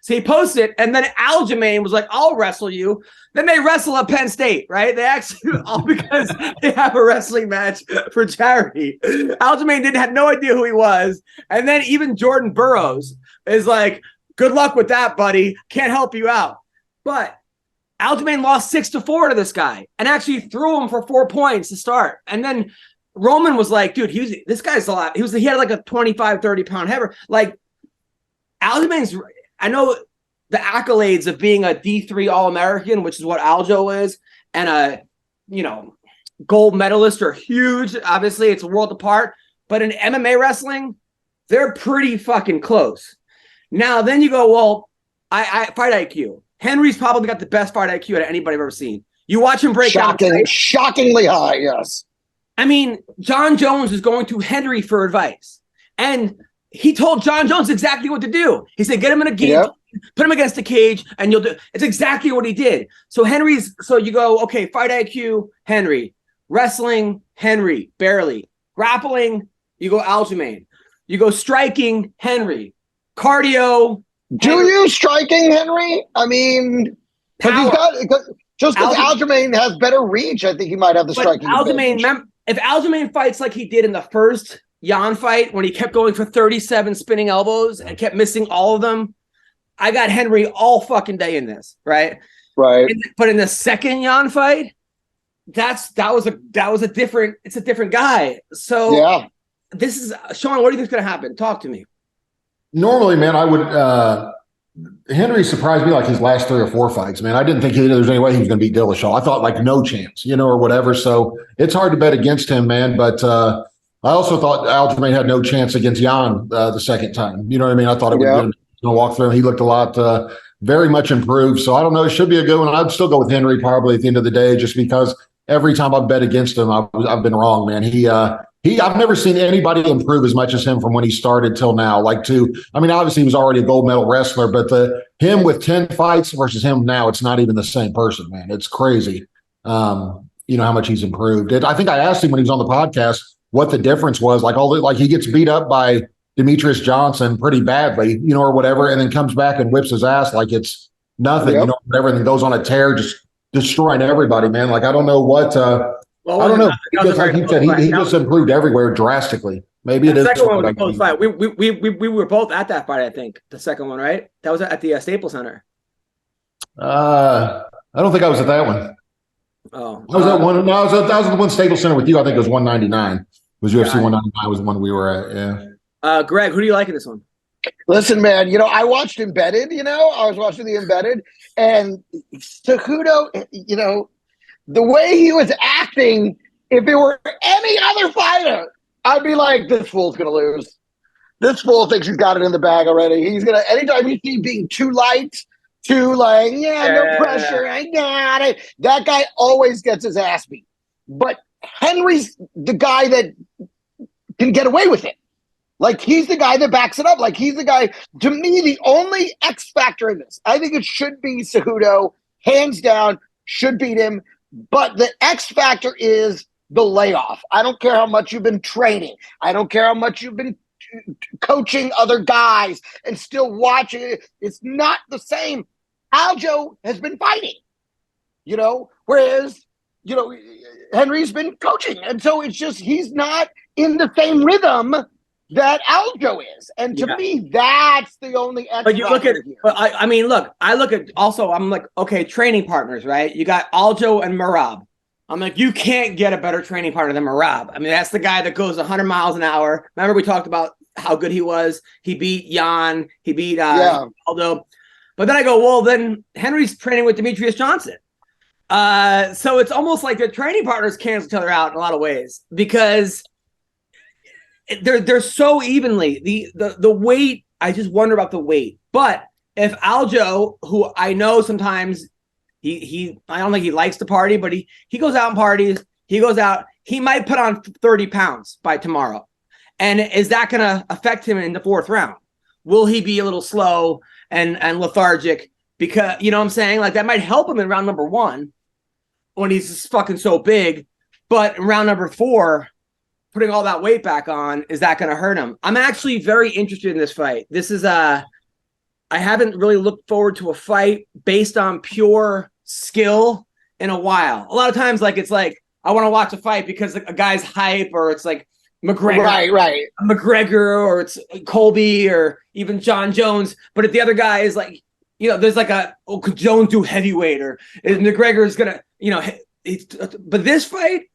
So he posted, and then Aljamain was like, I'll wrestle you. Then they wrestle at Penn State, right? They actually, all because they have a wrestling match for charity. Aljamain had no idea who he was. And then even Jordan Burroughs is like, good luck with that, buddy. Can't help you out. But Aljamain lost 6-4 to this guy and actually threw him for 4 points to start. And then Roman was like, dude, this guy's a lot. He had like a 25, 30 pound heavier. Like Aljamain's, I know the accolades of being a D3 All-American, which is what Aljo is, and a, gold medalist are huge. Obviously, it's a world apart. But in MMA wrestling, they're pretty fucking close. Now, then you go, well, I fight IQ. Henry's probably got the best fight IQ out of anybody I've ever seen. You watch him break down. Shockingly high, yes. I mean, John Jones is going to Henry for advice. And he told John Jones exactly what to do. He said, get him in a cage, put him against the cage, and you'll do. It's exactly what he did. So you go, okay, fight IQ, Henry. Wrestling, Henry, barely. Grappling, you go Aljamain. You go striking, Henry. Cardio, Do you striking Henry? I mean, because Aljamain has better reach, I think he might have the striking. If Aljamain fights like he did in the first Jan fight, when he kept going for 37 spinning elbows and kept missing all of them, I got Henry all fucking day in this, right? Right. But in the second Jan fight, it's a different guy. So yeah, this is Sean. What do you think's gonna happen? Talk to me. Normally, man, I would. Henry surprised me like his last 3 or 4 fights, man. I didn't think there was any way he was going to beat Dillashaw. I thought like no chance, or whatever. So it's hard to bet against him, man. But I also thought Aljamain had no chance against Jan the second time. You know what I mean? I thought it would walk through him. He looked a lot, very much improved. So I don't know. It should be a good one. I'd still go with Henry probably at the end of the day, just because every time I've bet against him, I've been wrong, man. I've never seen anybody improve as much as him from when he started till now. Obviously he was already a gold medal wrestler, but him with 10 fights versus him now, it's not even the same person, man. It's crazy. How much he's improved. I think I asked him when he was on the podcast what the difference was. He gets beat up by Demetrius Johnson pretty badly, or whatever, and then comes back and whips his ass like it's nothing, whatever, and then goes on a tear, just destroying everybody, man. I don't know what. I don't know. Because like you said, he just improved everywhere drastically. Maybe it is. The second one was a close fight. We were both at that fight, I think. The second one, right? That was at the Staples Center. I don't think I was at that one. Oh, I was at one. No, I was at the one Staples Center with you. I think it was 199. It was UFC 199 was the one we were at. Yeah. Greg, who do you like in this one? Listen, man. I watched Embedded. I was watching the Embedded, and Cejudo. The way he was acting, if it were any other fighter, I'd be like, this fool's going to lose. This fool thinks he's got it in the bag already. He's going to, anytime you see being too light, no pressure, I got it. That guy always gets his ass beat. But Henry's the guy that can get away with it. He's the guy that backs it up. He's the guy, to me, the only X factor in this. I think it should be Cejudo, hands down, should beat him. But the X factor is the layoff. I don't care how much you've been training. I don't care how much you've been coaching other guys and still watching it. It's not the same. Aljo has been fighting, whereas, Henry's been coaching. And so it's just, he's not in the same rhythm that Aljo is. And to me, that's the only X But you look at, here. but I mean, look, I look at also, I'm like, okay, training partners, right? You got Aljo and Marab. I'm like, you can't get a better training partner than Marab. I mean, that's the guy that goes 100 miles an hour. Remember we talked about how good he was? He beat Jan. He beat Aldo. But then I go, well, then Henry's training with Demetrius Johnson. So it's almost like the training partners cancel each other out in a lot of ways because they're so evenly. The weight, I just wonder about the weight. But if Aljo, who I know sometimes he I don't think he likes to party, but he goes out and parties. He goes out. He might put on 30 pounds by tomorrow. And is that going to affect him in the fourth round? Will he be a little slow and lethargic? Because, you know what I'm saying? Like, that might help him in round number 1 when he's just fucking so big. But in round number 4, putting all that weight back on, is that going to hurt him? I'm actually very interested in this fight. This is I haven't really looked forward to a fight based on pure skill in a while. A lot of times, like, it's like, I want to watch a fight because a guy's hype, or it's like McGregor, right. McGregor, or it's Colby, or even John Jones. But if the other guy is like, you know, there's like could Jones do heavyweight, or is McGregor is gonna, you know, but this fight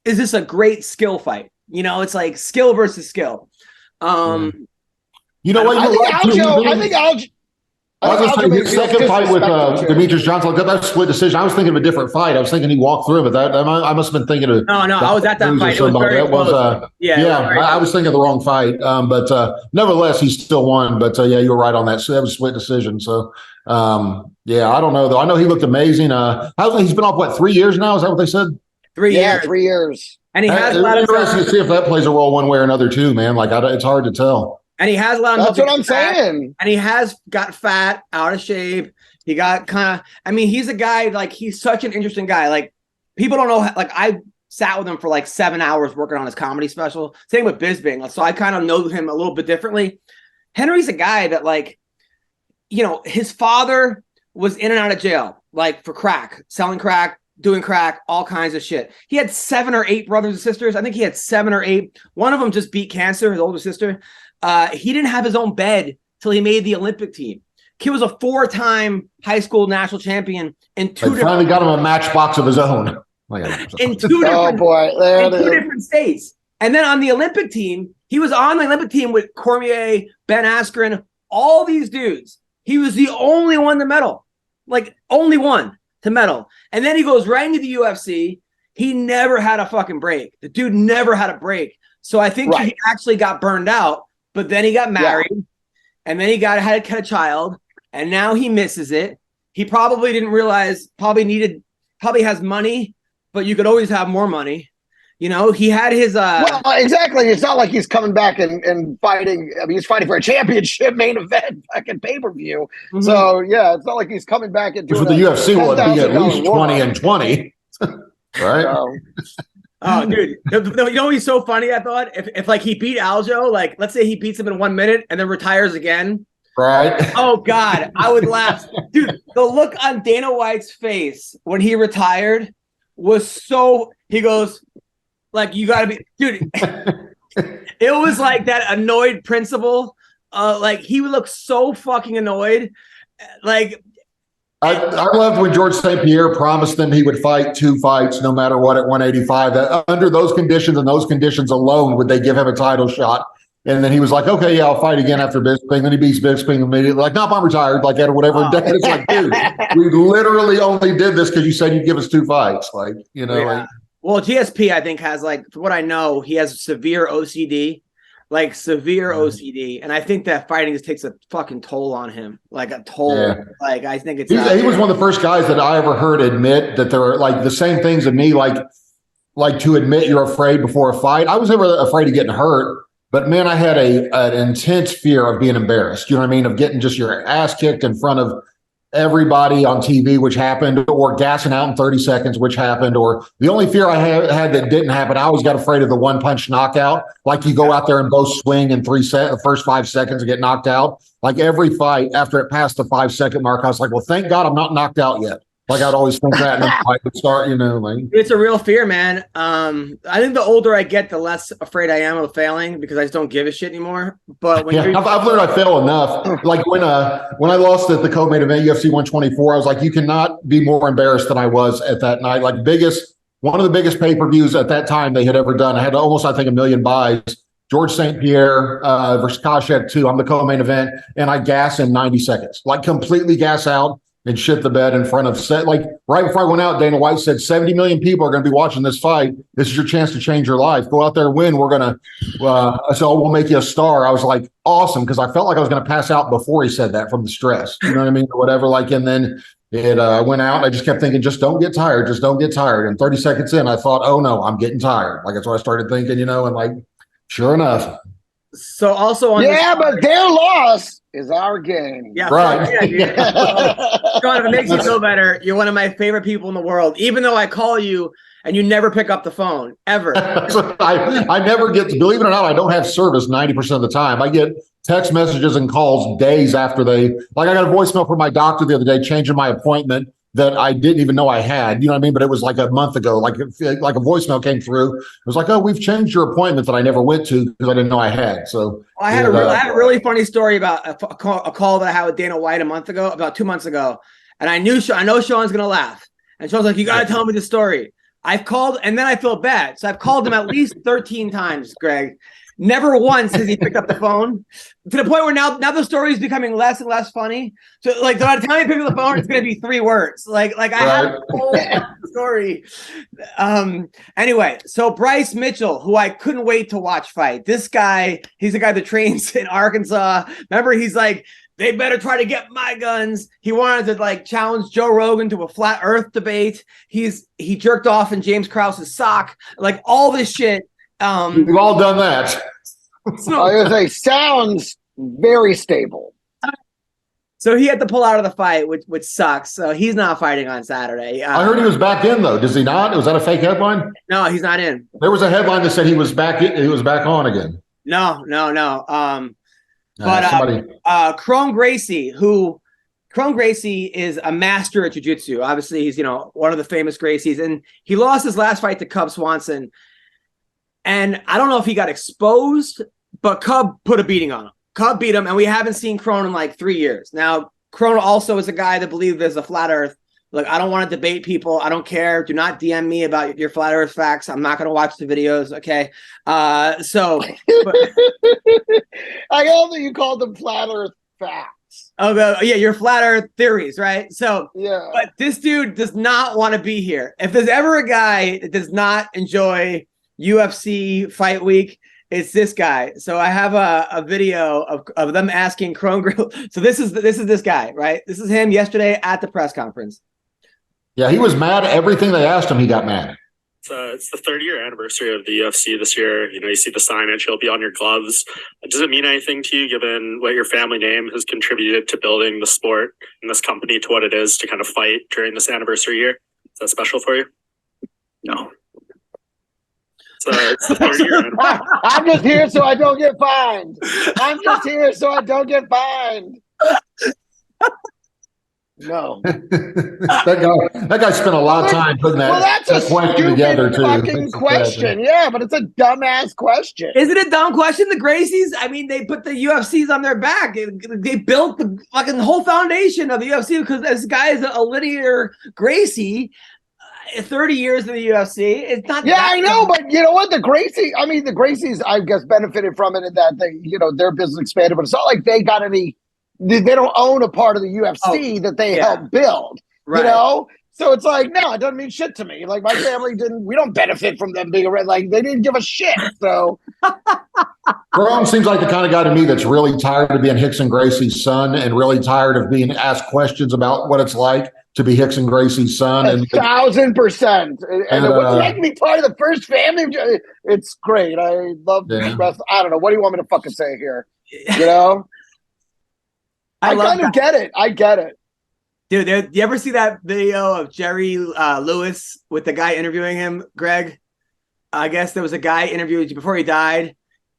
is just a great skill fight. You know, it's like skill versus skill. You know what? I think Aljo. I was going to say his second fight with Demetrius Johnson, that split decision. I was thinking of a different fight. I was thinking he walked through, but I must have been thinking of. No, I was at that fight. It was very close. I was thinking of the wrong fight. But nevertheless, he still won. But yeah, you were right on that. So that was a split decision. So yeah, I don't know though. I know he looked amazing. He's been off 3 years now? Is that what they said? 3 years. 3 years. And he has a lot of. Interesting to see if that plays a role one way or another too, man. Like it's hard to tell. And he has a lot of. That's what I'm saying. And he has got fat, out of shape. He got kind of. I mean, he's a guy, like, he's such an interesting guy. Like, people don't know. Like, I sat with him for like 7 hours working on his comedy special. Same with Bisping. So I kind of know him a little bit differently. Henry's a guy that, like, you know, his father was in and out of jail, like, for crack, selling crack, doing crack, all kinds of shit. He had 7 or 8 brothers and sisters. I think he had 7 or 8. One of them just beat cancer, his older sister. He didn't have his own bed till he made the Olympic team. Kid was a 4-time high school national champion in two. They finally got him a matchbox of his own. In two different states. And then on the Olympic team, he was on the Olympic team with Cormier, Ben Askren, all these dudes. He was the only one to medal, like only one to medal. And then he goes right into the UFC. He never had a fucking break. The dude never had a break. So I think he actually got burned out. But then he got married, and then he had a child, and now he misses it. He probably didn't realize, probably has money, but you could always have more money. You know, he had his well, exactly. It's not like he's coming back and fighting. I mean, he's fighting for a championship main event, fucking pay-per-view. Mm-hmm. So yeah, it's not like he's coming back and doing the UFC would be at least 20-20. Right? So. Oh, dude. You know what's so funny, I thought? If like he beat Aljo, like let's say he beats him in 1 minute and then retires again. Right. Oh God, I would laugh. Dude, the look on Dana White's face when he retired was so, he goes, like, you gotta be, dude. It was like that annoyed principal. Like, he would look so fucking annoyed. Like, I loved when George St. Pierre promised them he would fight 2 fights no matter what at 185. That under those conditions and those conditions alone would they give him a title shot. And then he was like, okay, yeah, I'll fight again after Bisping. Then he beats Bisping immediately. Like, nope, I'm retired. Like, at whatever. Oh. It's like, dude, we literally only did this because you said you'd give us 2 fights. Like, you know. Yeah. Like, well, GSP, I think, has, like, from what I know, he has severe OCD. Like, severe OCD. And I think that fighting just takes a fucking toll on him. Like, a toll. Yeah. Like, I think it's... He was one of the first guys that I ever heard admit that there are, like, the same things in me, like to admit you're afraid before a fight. I was never afraid of getting hurt, but, man, I had an intense fear of being embarrassed. You know what I mean? Of getting just your ass kicked in front of everybody on TV, which happened, or gassing out in 30 seconds, which happened, or the only fear I had that didn't happen, I always got afraid of the 1-punch knockout. Like, you go out there and both swing in the first 5 seconds and get knocked out. Like, every fight after it passed the 5-second mark, I was like, well, thank God I'm not knocked out yet. Like I'd always think that, and then I would start, like. It's a real fear, man. I think the older I get, the less afraid I am of failing because I just don't give a shit anymore. But when I've learned I fail enough. Like when I lost at the co-main event UFC 124, I was like, you cannot be more embarrassed than I was at that night. Like one of the biggest pay-per-views at that time they had ever done. I had almost, I think, 1 million buys. George St. Pierre versus Kashev 2. I'm the co-main event, and I gas in 90 seconds, like completely gas out and shit the bed in front of set. Like right before I went out, Dana White said 70 million people are going to be watching this fight. This is your chance to change your life. Go out there and win. We're going to, we'll make you a star. I was like, awesome, because I felt like I was going to pass out before he said that from the stress. You know what I mean? Or whatever. Like, and then it went out. And I just kept thinking, just don't get tired. Just don't get tired. And 30 seconds in, I thought, oh no, I'm getting tired. Like that's what I started thinking, and like, sure enough. So also on but their loss is our game. Yeah, right. Yeah, Sean, if it makes you feel better, you're one of my favorite people in the world. Even though I call you and you never pick up the phone ever. I never get. Believe it or not, I don't have service 90% of the time. I get text messages and calls days after they. Like I got a voicemail from my doctor the other day changing my appointment that I didn't even know I had, you know what I mean? But it was like a month ago, like a voicemail came through. It was like, oh, we've changed your appointment that I never went to because I didn't know I had. So I had a really funny story about a call that I had with Dana White about 2 months ago. And I know Sean's going to laugh. And Sean's like, you got to tell me the story. I've called, and then I feel bad. So I've called him at least 13 times, Greg. Never once has he picked up the phone, to the point where now the story is becoming less and less funny. So like by the time he picks up the phone, it's going to be 3 words. Like I have a whole story. Anyway, so Bryce Mitchell, who I couldn't wait to watch fight. This guy, he's the guy that trains in Arkansas. Remember, he's like, they better try to get my guns. He wanted to like challenge Joe Rogan to a flat earth debate. He jerked off in James Krause's sock, like all this shit. We've all done that. I was gonna say, sounds very stable. So he had to pull out of the fight, which sucks. So he's not fighting on Saturday. I heard he was back in though. Does he not? Was that a fake headline? No, he's not in. There was a headline that said he was back in. He was back on again. No. Chrome Gracie is a master at jiu-jitsu. Obviously, he's one of the famous Gracies, and he lost his last fight to Cub Swanson. And I don't know if he got exposed, but Cub put a beating on him. Cub beat him, and we haven't seen Crone in like 3 years. Now, Crone also is a guy that believes there's a flat earth. Look, I don't want to debate people. I don't care. Do not DM me about your flat earth facts. I'm not going to watch the videos, okay? I love that you called them flat earth facts. Oh, yeah, your flat earth theories, right? So, yeah. But this dude does not want to be here. If there's ever a guy that does not enjoy UFC fight week, it's this guy. So I have a video of them asking Crone Grill. So this is this guy, right? This is him yesterday at the press conference. Yeah, he was mad at everything they asked him. He got mad. It's the 30-year anniversary of the UFC this year. You see the signage, he'll be on your gloves. Does it mean anything to you, given what your family name has contributed to building the sport and this company to what it is to kind of fight during this anniversary year? Is that special for you? No. It's the 30-year anniversary. I'm just here so I don't get fined. No. that guy spent a lot of time putting that question together too. Fucking question. Yeah, but it's a dumbass question. Is it a dumb question? The Gracies, I mean, they put the UFCs on their back. They built the fucking whole foundation of the UFC because this guy is a linear Gracie. 30 years in the UFC. It's not. Yeah, I know, but you know what? The Gracies, I guess, benefited from it in that they, their business expanded. But it's not like they got any. They don't own a part of the UFC that they helped build. Right. So it's like, no, it doesn't mean shit to me. Like my family didn't. We don't benefit from them being around. Like they didn't give a shit. So. Crone seems like the kind of guy to me that's really tired of being Hickson Gracie's son and really tired of being asked questions about what it's like to be Hickson Gracie's son. 1,000%. And would you like to be part of the first family? It's great. I love the rest. I don't know. What do you want me to fucking say here? I kind of get it. I get it. Dude, do you ever see that video of Jerry Lewis with the guy interviewing him, Greg? I guess there was a guy interviewed before he died,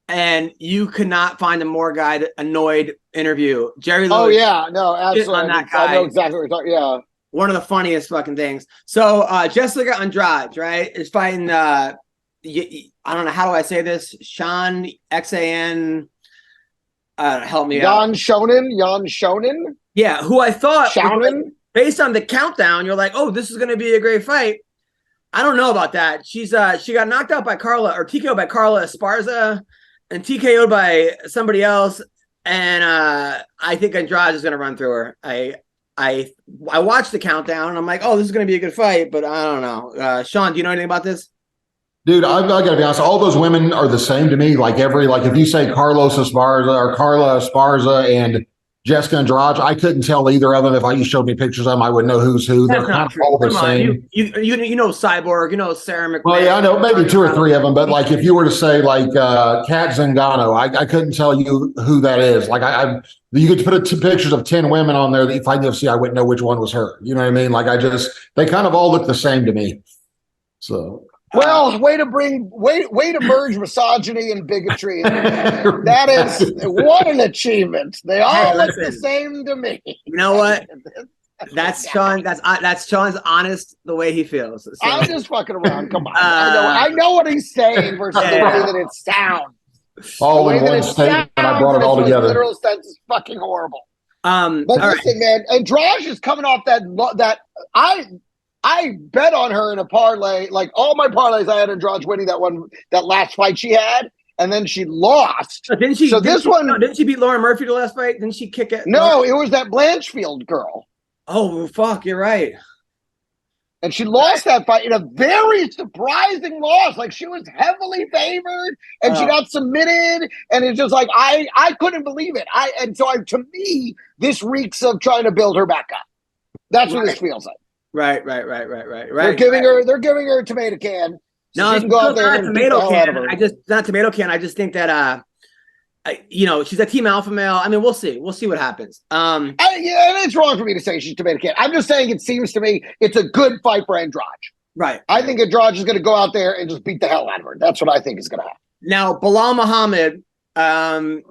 and you could not find a more annoyed interview. Jerry Lewis. Oh, yeah. No, absolutely. On that guy. I know exactly what you're talking. Yeah. One of the funniest fucking things. So Jessica Andrade, right, is fighting. I don't know, how do I say this? Sean Xan. Help me out. Jan Shonen. Yeah, who I thought Shonen. Based on the countdown, you're like, oh, this is going to be a great fight. I don't know about that. She got knocked out by TKO'd by Carla Esparza, and TKO'd by somebody else. And I think Andrade is going to run through her. I watched the countdown and I'm like, oh, this is going to be a good fight, but I don't know. Sean, do you know anything about this? Dude, I got to be honest. All those women are the same to me. Like if you say Carla Esparza and Jessica Andrade, I couldn't tell either of them. If you showed me pictures of them, I would know who's who. They're kind of all the same. You know Cyborg, you know Sarah McMahon. Well, yeah, I know maybe 2 or 3 of them, but like if you were to say like Kat Zingano, I couldn't tell you who that is. Like you could put pictures of 10 women on there that you find UFC, I wouldn't know which one was her. You know what I mean? Like they kind of all look the same to me. So. Well, way to merge misogyny and bigotry. That is what an achievement. They all look the same to me. You know what? That's Sean. That's Sean's honest the way he feels. So. I'm just fucking around. Come on, I know what he's saying versus the way that it sounds. All in one statement. I brought it all together. Literal sense is fucking horrible. But listen, right. man, Andrade is coming off that I bet on her in a parlay. Like all my parlays, I had Andrade winning that last fight she had, and then she lost. Didn't she? Didn't she beat Lauren Murphy the last fight? Didn't she kick it? No, it was that Blanchfield girl. Oh fuck, you're right. And she lost that fight in a very surprising loss. Like she was heavily favored, and she got submitted, and it's just like I couldn't believe it. To me, this reeks of trying to build her back up. That's what this feels like. Right. They're giving her a tomato can. So no, it's not a tomato can. Not a tomato can. I just think that she's a team alpha male. I mean, we'll see. We'll see what happens. And it's wrong for me to say she's tomato can. I'm just saying it seems to me it's a good fight for Andrade. Right. I think Andrade is going to go out there and just beat the hell out of her. That's what I think is going to happen. Now, Bilal Muhammad, and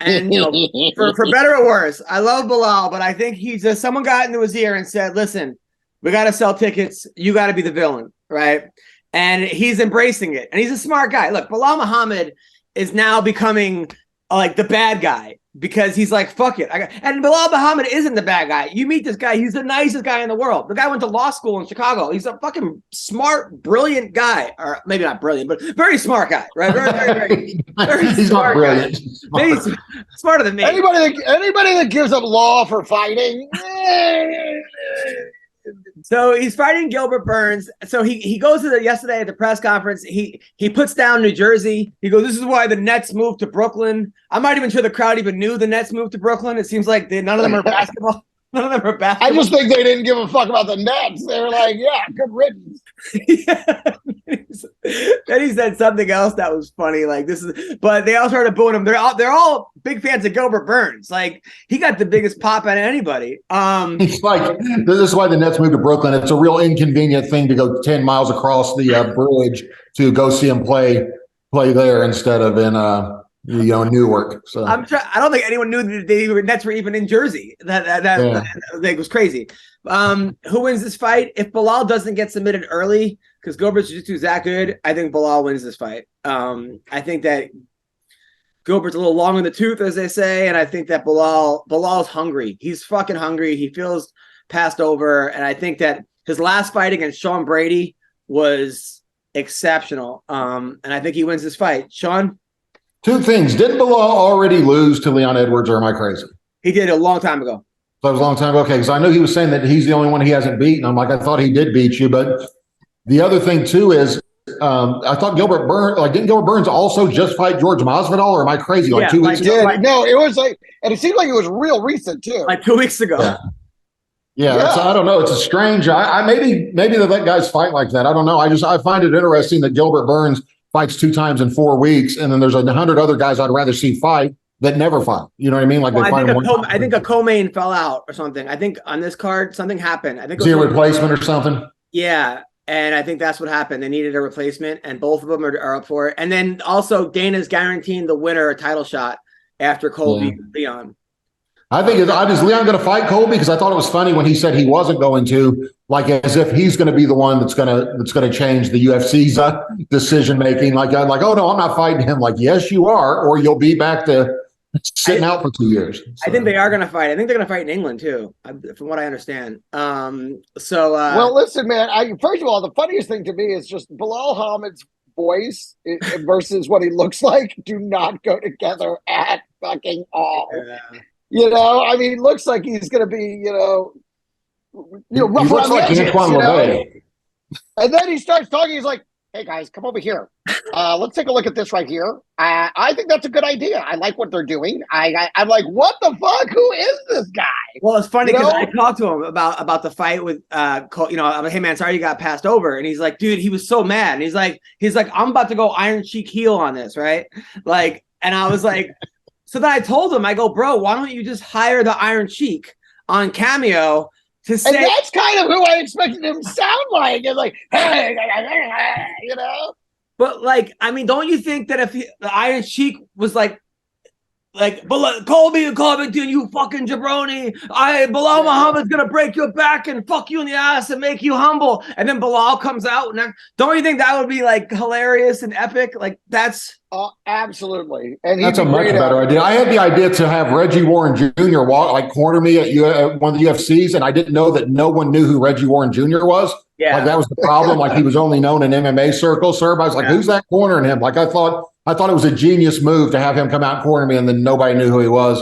for better or worse, I love Bilal, but I think someone got into his ear and said, listen, we got to sell tickets. You got to be the villain, right? And he's embracing it. And he's a smart guy. Look, Bilal Muhammad is now becoming like the bad guy because he's like, fuck it. And Bilal Muhammad isn't the bad guy. You meet this guy. He's the nicest guy in the world. The guy went to law school in Chicago. He's a fucking smart, brilliant guy. Or maybe not brilliant, but very smart guy, right? Very he's not brilliant. Maybe smarter than me. Anybody that gives up law for fighting. So he's fighting Gilbert Burns. So he goes to yesterday at the press conference. He puts down New Jersey. He goes, this is why the Nets moved to Brooklyn. I'm not even sure the crowd even knew the Nets moved to Brooklyn. It seems like none of them are basketball. None of them are basketball. I just think they didn't give a fuck about the Nets. They were like, yeah, good riddance. Then he said something else that was funny. Like but they all started booing him. They're all big fans of Gilbert Burns. Like he got the biggest pop out of anybody. He's like, this is why the Nets moved to Brooklyn. It's a real inconvenient thing to go 10 miles across the bridge to go see him play there instead of in Newark. So I don't think anyone knew that the Nets were even in Jersey. That was crazy. Who wins this fight? If Bilal doesn't get submitted early, because Gilbert's jiu-jitsu is that good, I think Bilal wins this fight. I think that Gilbert's a little long in the tooth, as they say, and I think that Bilal's hungry. He's fucking hungry. He feels passed over, and I think that his last fight against Sean Brady was exceptional. And I think he wins this fight. Sean? 2 things. Didn't Bilal already lose to Leon Edwards, or am I crazy? He did a long time ago. So it was a long time ago. Okay, because I know he was saying that he's the only one he hasn't beaten. I'm like, I thought he did beat you. But the other thing, too, is I thought didn't Gilbert Burns also just fight George Masvidal, or am I crazy? 2 weeks ago? No, it was and it seemed like it was real recent, too. Like 2 weeks ago. Yeah. I don't know. It's a strange. Maybe they let guys fight like that. I don't know. I find it interesting that Gilbert Burns fights 2 times in 4 weeks, and then there's 100 other guys I'd rather see fight that never fight. You know what I mean? Like I think a co-main fell out or something. I think on this card something happened. I think a replacement or something. Yeah, and I think that's what happened. They needed a replacement, and both of them are up for it. And then also Dana's guaranteeing the winner a title shot after Colby Leon. I think is Leon going to fight Colby? Because I thought it was funny when he said he wasn't going to, like as if he's going to be the one that's going to change the UFC's decision making. Like oh no, I'm not fighting him. Like yes, you are, or you'll be back to sitting out for 2 years. So. I think they are going to fight. I think they're going to fight in England too, from what I understand. Well, listen, man. First of all, the funniest thing to me is just Bilal Hamid's voice versus what he looks like do not go together at fucking all. Yeah. You know, I mean, he looks like he's going to be, rough he around looks the like edges, Antoine you know? LaVey. And then he starts talking. He's like, "Hey guys, come over here. Let's take a look at this right here. I think that's a good idea. I like what they're doing. I'm like, what the fuck? Who is this guy?" Well, it's funny because I talked to him about the fight with I'm like, "Hey man, sorry you got passed over," and he's like, "Dude, he was so mad." And he's like, "I'm about to go Iron Sheik heel on this, right?" Like, and I was like. So then I told him, I go, "Bro, why don't you just hire the Iron Sheik on Cameo to say?" And that's kind of who I expected him to sound like. It's like, hey, you know. But like, I mean, don't you think that if the Iron Sheik was like, Colby Covington, you fucking jabroni. Bilal Muhammad's gonna break your back and fuck you in the ass and make you humble. And then Bilal comes out. And don't you think that would be like hilarious and epic? Like that's absolutely. And that's a much better idea. I had the idea to have Reggie Warren Jr. corner me at one of the UFCs, and I didn't know that no one knew who Reggie Warren Jr. was. Yeah, like that was the problem. Like he was only known in MMA circles. So everybody's like, "Who's that cornering him?" Like I thought it was a genius move to have him come out and corner me, and then nobody knew who he was.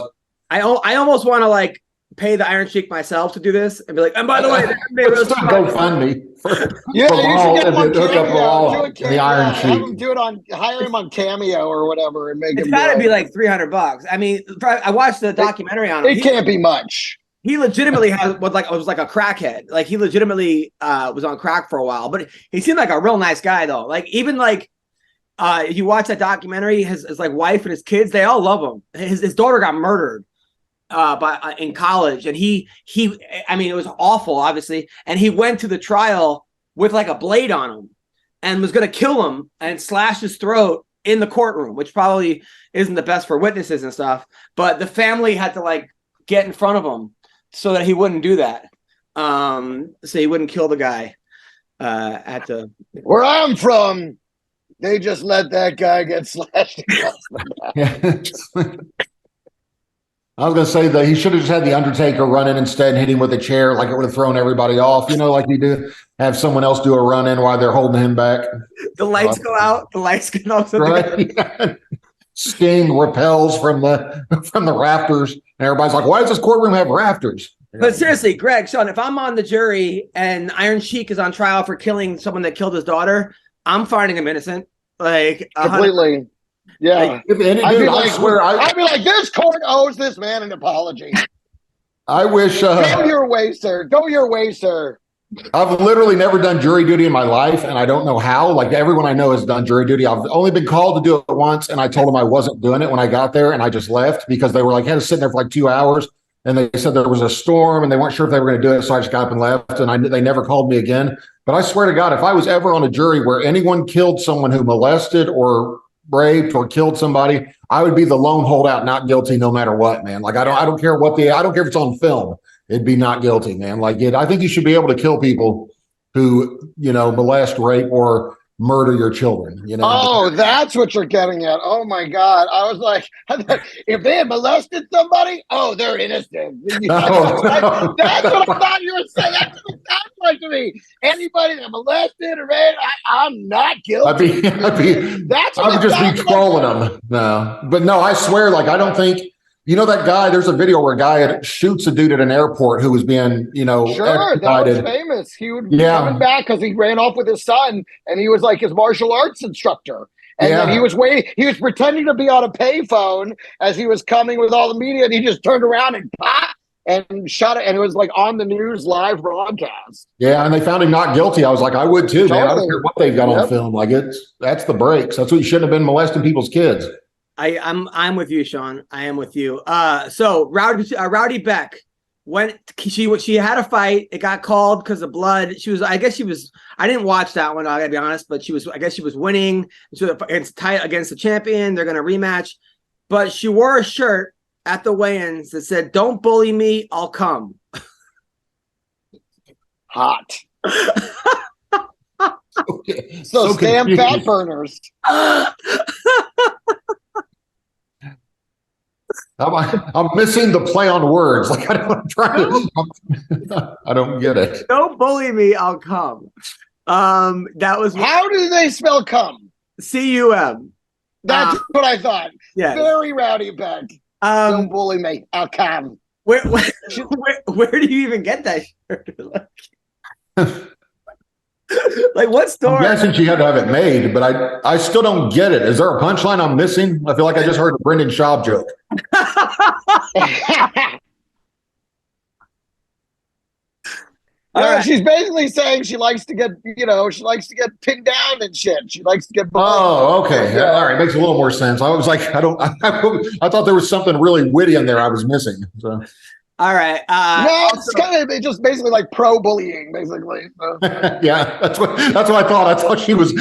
I almost want to like pay the Iron Sheik myself to do this and be like, "And by the way, let's not GoFundMe for you should get him on Cameo, the Iron Sheik. Have him do it hire him on Cameo or whatever, and make it's got to be like $300. I mean, I watched the documentary on him. It can't be much. He legitimately was like a crackhead. Like he legitimately was on crack for a while, but he seemed like a real nice guy though. Like even like if you watch that documentary, his like wife and his kids, they all love him. His daughter got murdered in college, and he I mean it was awful, obviously. And he went to the trial with like a blade on him and was going to kill him and slash his throat in the courtroom, which probably isn't the best for witnesses and stuff. But the family had to like get in front of him so that he wouldn't do that. So he wouldn't kill the guy at the. Where I'm from, they just let that guy get slashed across the back. I was going to say that he should have just had the Undertaker run in instead and hit him with a chair, like it would have thrown everybody off. You know, like you do. Have someone else do a run in while they're holding him back. The lights go out. The lights go out. Right. Sting repels from the rafters, and everybody's like, "Why does this courtroom have rafters?" But seriously, Greg, Sean, if I'm on the jury and Iron Sheik is on trial for killing someone that killed his daughter, I'm finding him innocent. Like completely. Yeah. I'd be like, this court owes this man an apology. I wish. Go your way, sir. Go your way, sir. I've literally never done jury duty in my life, and I don't know how. Like everyone I know has done jury duty. I've only been called to do it once, and I told them I wasn't doing it when I got there, and I just left because they were like, had to sit there for like 2 hours, and they said there was a storm, and they weren't sure if they were going to do it, so I just got up and left, and they never called me again. But I swear to God, if I was ever on a jury where anyone killed someone who molested or raped or killed somebody, I would be the lone holdout, not guilty, no matter what, man. Like I don't care I don't care if it's on film. It'd be not guilty, man. Like I think you should be able to kill people who, molest, rape, or murder your children. Oh, that's what you're getting at. Oh my God. I was like, if they had molested somebody, they're innocent. That's what I thought you were saying. That's what it sounds like to me. Anybody that molested or raped, I'm not guilty. I would just be trolling them. No, but no, I swear, like I don't think. That guy, there's a video where a guy shoots a dude at an airport who was being, Sure, extradited. That was famous. He would be coming back because he ran off with his son, and he was like his martial arts instructor. And then he was pretending to be on a payphone as he was coming with all the media, and he just turned around and pop and shot it, and it was like on the news live broadcast. Yeah, and they found him not guilty. I was like, I would too, man. I don't care what they've got on film. Like that's the breaks. That's what you shouldn't have been molesting people's kids. I'm with you, Sean. I am with you. So Rowdy Beck she had a fight. It got called because of blood. I didn't watch that one, I gotta be honest, but she was winning. It's tight against the champion. They're gonna rematch. But she wore a shirt at the weigh-ins that said, "Don't bully me, I'll come." Hot. Okay. So damn confused. fat burners. I'm missing the play on words. Like I'm trying to. I don't get it. Don't bully me, I'll come. That was How do they spell cum? cum. That's what I thought. Yeah. Very rowdy bag. Don't bully me. I'll come. Where do you even get that shirt? Like what store? I'm guessing she had to have it made, but I still don't get it. Is there a punchline I'm missing? I feel like I just heard a Brendan Schaub joke. Yeah, she's basically saying she likes to get, she likes to get pinned down and shit. She likes to get. Oh, okay. Yeah. All right, makes a little more sense. I was like, I thought there was something really witty in there I was missing. So. All right. No, it's kind of just basically like pro bullying, basically. So. Yeah, that's what I thought. I thought she was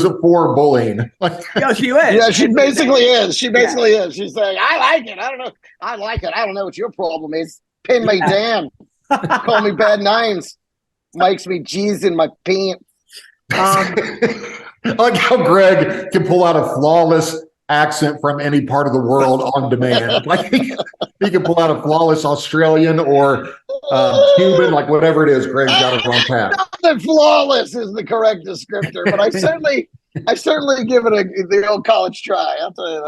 for bullying. No, she is. Yeah, she basically is. She basically is. She's saying, I like it. I don't know. I like it. I don't know what your problem is. Pin me down. Call me bad names. Makes me G's in my pants. I like how Greg can pull out a flawless accent from any part of the world on demand. Like he can pull out a flawless Australian or Cuban, like whatever it is. Greg's got it on pat. Not that flawless is the correct descriptor, but I certainly give it the old college try. I'll tell you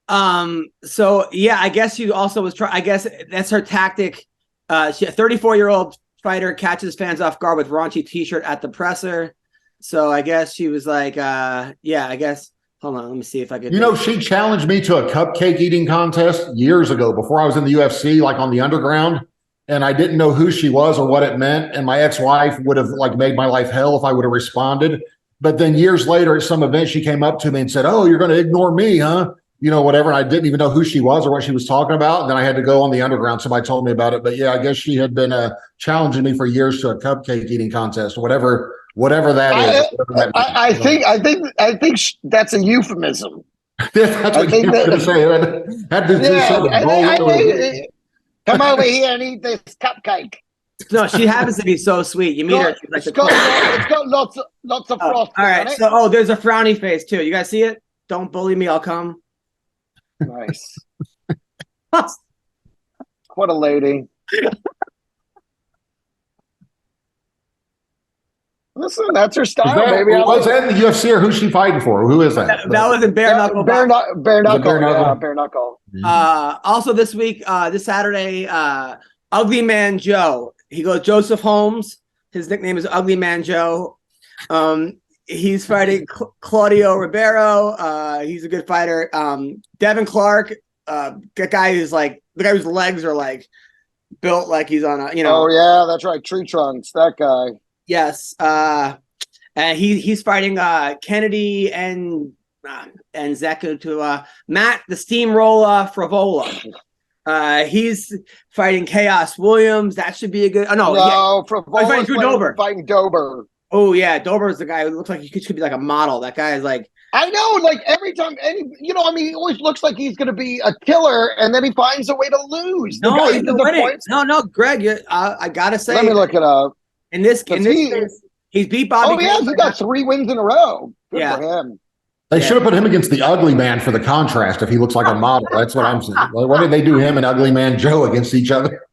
that. So yeah, I guess she also was trying. I guess that's her tactic. She a 34-year-old fighter catches fans off guard with raunchy t-shirt at the presser. So I guess she was like, yeah, I guess. Hold on, let me see if I can. She challenged me to a cupcake eating contest years ago before I was in the UFC, like on the underground. And I didn't know who she was or what it meant. And my ex-wife would have like made my life hell if I would have responded. But then years later at some event, she came up to me and said, "Oh, you're going to ignore me, huh?" Whatever. And I didn't even know who she was or what she was talking about. And then I had to go on the underground. Somebody told me about it. But yeah, I guess she had been challenging me for years to a cupcake eating contest, whatever that is. I think that's a euphemism. That's what you were going to say. Had to do something. Come over here and eat this cupcake. No, she happens to be so sweet. You meet her. It's got lots of frost. All right. So, there's a frowny face too. You guys see it? Don't bully me, I'll come. Nice. What a lady. Listen, that's her style, baby. Was that in the UFC or who's she fighting for? Who is that? That was in bare knuckle. Bare knuckle. Yeah, bare knuckle. Also this week, this Saturday, Ugly Man Joe. He goes Joseph Holmes. His nickname is Ugly Man Joe. He's fighting Claudio Ribeiro. He's a good fighter. Devin Clark, the guy whose legs are like built like he's on a, Oh yeah, that's right. Tree trunks. That guy. Yes. And he's fighting Kennedy and Zeku to Matt the Steamroller Fravola. He's fighting Chaos Williams. That should be a good. Fravola's fighting Dober. Fighting Dober. Oh yeah, Dober is the guy who looks like he could be like a model. That guy is like. I know, like every time, he always looks like he's going to be a killer, and then he finds a way to lose. No, he's winning. No, Greg, I gotta say. Let me look it up. In this case, he's beat Bobby. Oh yeah, he got 3 wins in a row. Good for him. They should have put him against the Ugly Man for the contrast. If he looks like a model, that's what I'm saying. Why did they do him and Ugly Man Joe against each other?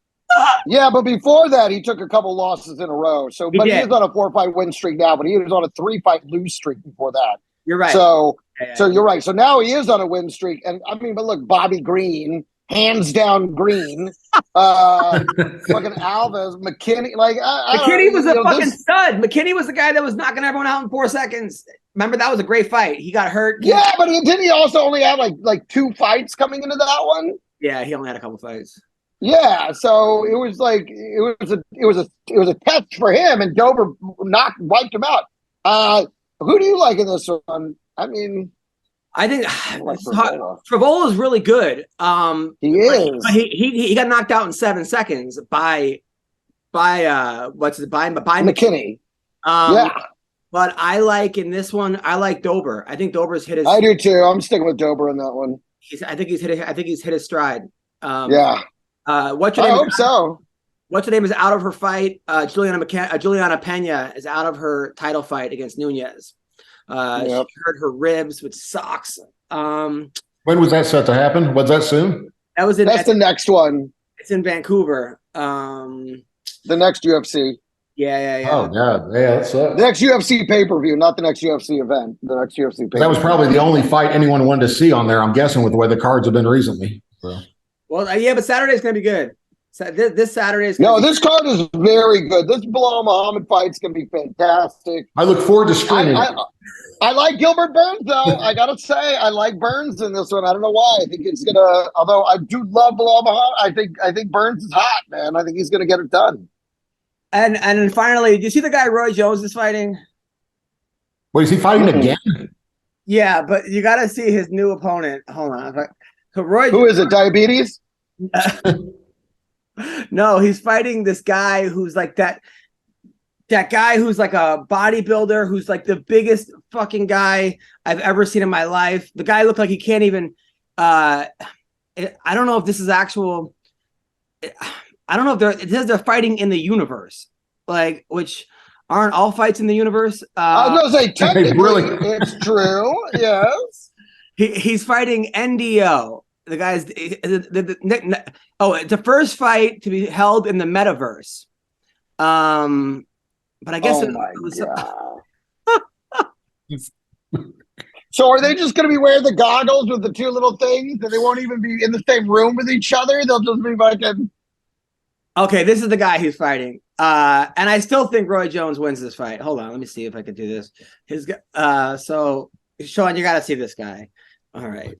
Yeah, but before that, he took a couple losses in a row. So, he is on a 4-fight win streak now, but he was on a 3-fight lose streak before that. You're right. So you're right. So now he is on a win streak, and but look, Bobby Green, hands down Green, fucking Alves, McKinney, McKinney was a fucking stud. McKinney was the guy that was knocking everyone out in 4 seconds. Remember, that was a great fight. He got hurt. Yeah, but didn't he also only have like 2 fights coming into that one? Yeah, he only had a couple fights. Yeah, so it was like it was a test for him, and Dober wiped him out. Who do you like in this one? I mean, I think Fravola is really good. He is. He got knocked out in 7 seconds by McKinney. Yeah. But I like in this one, I like Dober. I think Dober's hit his. I do too. I'm sticking with Dober in that one. I think he's hit his stride. Yeah. What's your I name? hope so. What's her name is out of her fight. Juliana Pena is out of her title fight against Nunez. She hurt her ribs, which sucks. When was that set to happen? Was that soon? That's the next one. It's in Vancouver. The next UFC. Yeah. Oh god, yeah, that sucks. The next UFC pay-per-view, not the next UFC event. The next UFC pay-per-view. That was probably the only fight anyone wanted to see on there, I'm guessing, with the way the cards have been recently. So. Well, yeah, but Saturday's going to be good. So this Saturday is this card is very good. This Bilal Muhammad fight's going to be fantastic. I look forward to streaming. I like Gilbert Burns, though. I got to say, I like Burns in this one. I don't know why. I think it's going to, although I do love Bilal Muhammad, I think Burns is hot, man. I think he's going to get it done. And then finally, do you see the guy Roy Jones is fighting? Wait, is he fighting again? Yeah, but you got to see his new opponent. Hold on. Who is it, Diabetes? No, he's fighting this guy who's like that guy who's like a bodybuilder who's like the biggest fucking guy I've ever seen in my life. The guy looked like he can't even I don't know if this is actual I don't know if it says they're fighting in the universe, like, which aren't all fights in the universe. I was going to say, technically, it's true, yes. He's fighting NDO. The guy's it's the first fight to be held in the metaverse. But I guess So are they just going to be wearing the goggles with the two little things, and they won't even be in the same room with each other? They'll just be fucking. Okay, this is the guy he's fighting. And I still think Roy Jones wins this fight. Hold on, let me see if I can do this. So Sean, you got to see this guy. All right.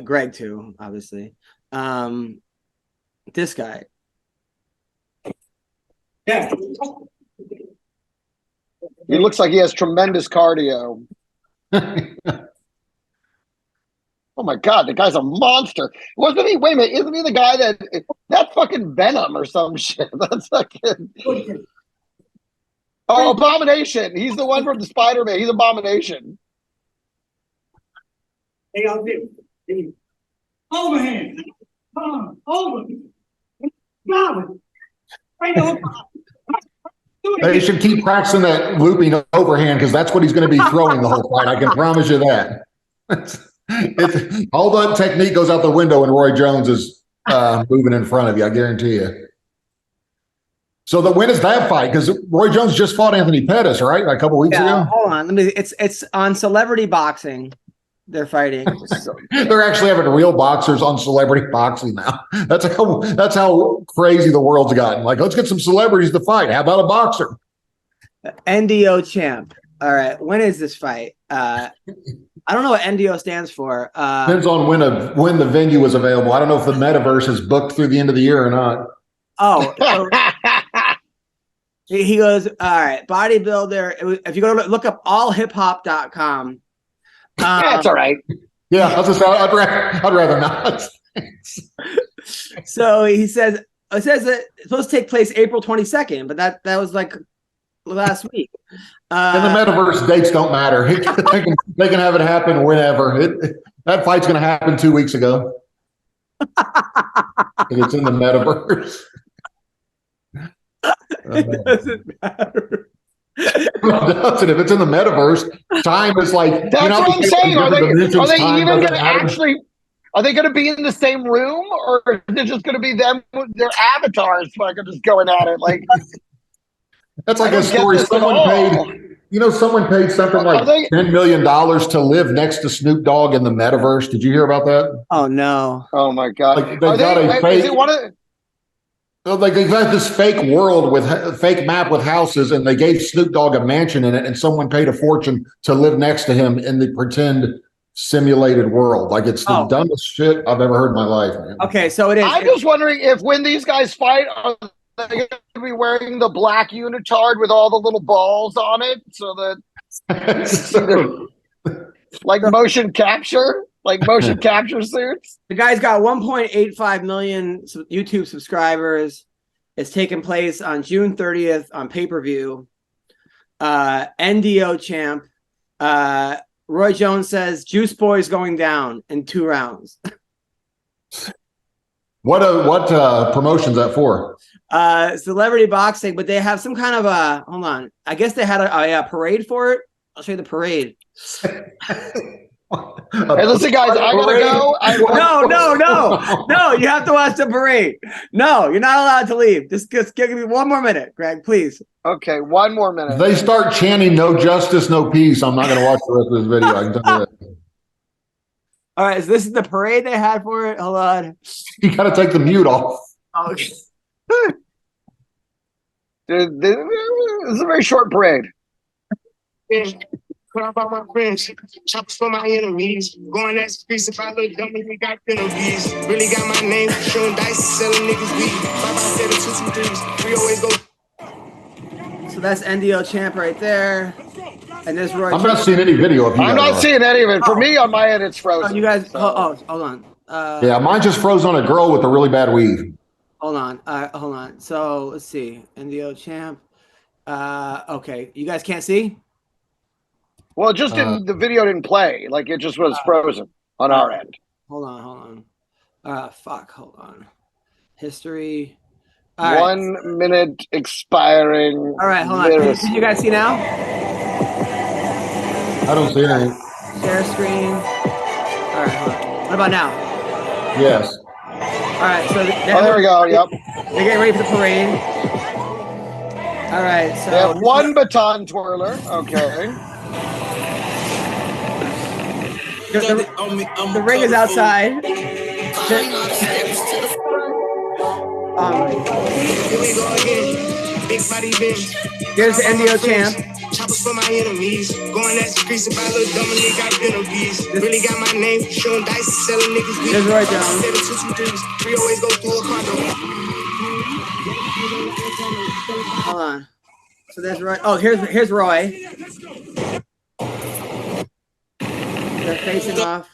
Greg too, obviously. This guy. Yeah. He looks like he has tremendous cardio. Oh my God, the guy's a monster. Wasn't he? Wait a minute, isn't he the guy that's fucking Venom or some shit? That's fucking. Oh, Abomination. He's the one from the Spider-Man. He's Abomination. Hey, I'll do. Overhand. Come on, over. Got it. Right over. They should keep practicing that looping overhand because that's what he's going to be throwing the whole fight. I can promise you that. All that technique goes out the window when Roy Jones is moving in front of you. I guarantee you. So when is that fight? Because Roy Jones just fought Anthony Pettis, right? Like a couple weeks ago. Hold on, it's on Celebrity Boxing. They're fighting. They're actually having real boxers on Celebrity Boxing now. That's how crazy the world's gotten. Like, let's get some celebrities to fight. How about a boxer? NDO champ. All right. When is this fight? I don't know what NDO stands for. Depends on when the venue is available. I don't know if the metaverse is booked through the end of the year or not. Oh. He goes, all right, bodybuilder. If you go to look up allhiphop.com. That's all right. Yeah, I'd rather not. So it says that it's supposed to take place April 22nd, but that was like last week. And the metaverse dates don't matter. They can have it happen whenever. That fight's going to happen 2 weeks ago. And it's in the metaverse. It doesn't matter. Doesn't. If it's in the metaverse, time is like. That's what I'm saying. Are they even going to actually? Are they going to be in the same room, or is it just going to be them with their avatars, fucking just going at it? Like that's like a story. Someone paid something like $10 million to live next to Snoop Dogg in the metaverse. Did you hear about that? Oh no! Oh my God! Like they got a fake. Like they got this fake world with fake map with houses, and they gave Snoop Dogg a mansion in it, and someone paid a fortune to live next to him in the pretend simulated world. Like it's the dumbest shit I've ever heard in my life, man. Okay, so it is. I'm just wondering if when these guys fight, are they going to be wearing the black unitard with all the little balls on it, so that like motion capture? Like motion capture suits. The guy's got 1.85 million YouTube subscribers. It's taking place on June 30th on pay-per-view. NDO champ. Roy Jones says Juice Boy's going down in 2 rounds. What promotion's that for? Celebrity boxing, but they have some kind of a hold on. I guess they had a parade for it. I'll show you the parade. Hey, listen, guys, I gotta go. No, you have to watch the parade. No, you're not allowed to leave. Just give me one more minute, Greg, please. Okay, one more minute. If they start chanting "No justice, no peace," I'm not going to watch the rest of this video. I can tell you that. All right, so this is the parade they had for it. Hold on. You got to take the mute off. Okay. This is a very short parade. Crap out my friends, choppers for my enemies. Going that streets if I look dumb, we got penalties. Really got my name, showing dice, selling niggas weed. 5 by 7, 2 2 3s. We always go. So that's NDO champ right there, and this Roy. I'm not seeing any video of you. I'm not seeing any of it. For me, on my end, it's frozen. Oh, you guys. So. Hold on. Yeah, mine just froze on a girl with a really bad weave. Hold on. Hold on. So let's see. NDO champ. Okay, you guys can't see. Well, it just didn't. The video didn't play. Like it just was frozen on our end. Hold on. Hold on. History. 1 minute expiring. All right, hold on. Can you guys see now? I don't see anything. Share screen. All right, hold on. What about now? Yes. All right, so there we go. Yep. They're getting ready for the parade. All right, so they have one baton twirler. Okay. The ring is outside. Here's the NDO champ. Choppers for my enemies. Going that streets if I look dumb and they got penalties. Really got my name, showing dice, selling niggas weed. There's Roy Jones. 7 2 2 3s. We always go through a condo. Hold on. So there's Roy. Oh, here's Roy. They're facing off.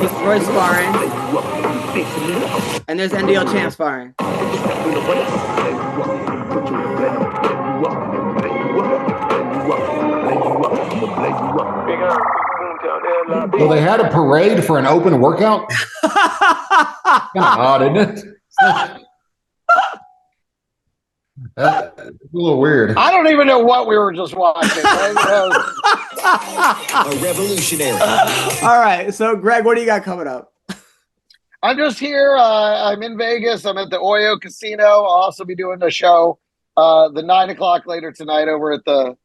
With Roy sparring. And there's NDO champ sparring. Well, they had a parade for an open workout? Kind of odd, isn't it? That's a little weird. I don't even know what we were just watching. A revolutionary. All right. So, Greg, what do you got coming up? I'm just here. I'm in Vegas. I'm at the Oyo Casino. I'll also be doing a show the 9 o'clock later tonight over at the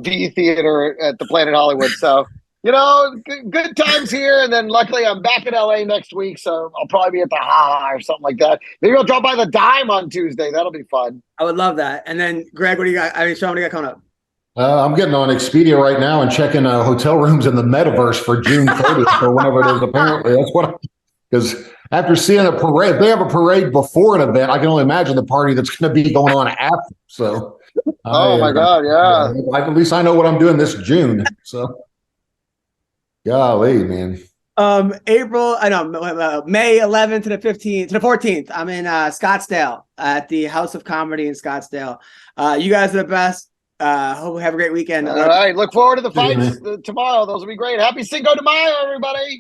V Theater at the Planet Hollywood. So, you know, good times here. And then luckily I'm back in LA next week. So I'll probably be at the Ha or something like that. Maybe I'll drop by the Dime on Tuesday. That'll be fun. I would love that. And then, Greg, what do you got? Sean, what do you got coming up? I'm getting on Expedia right now and checking hotel rooms in the metaverse for June 30th or whenever it is. Apparently, that's what. Because after seeing a parade, if they have a parade before an event, I can only imagine the party that's going to be going on after. So, my God, yeah. At least I know what I'm doing this June. So, golly, man. May 11th to the 15th to the 14th. I'm in Scottsdale at the House of Comedy in Scottsdale. You guys are the best. Hope you have a great weekend. All right. Look forward to the fights tomorrow. Those will be great. Happy Cinco de Mayo, everybody.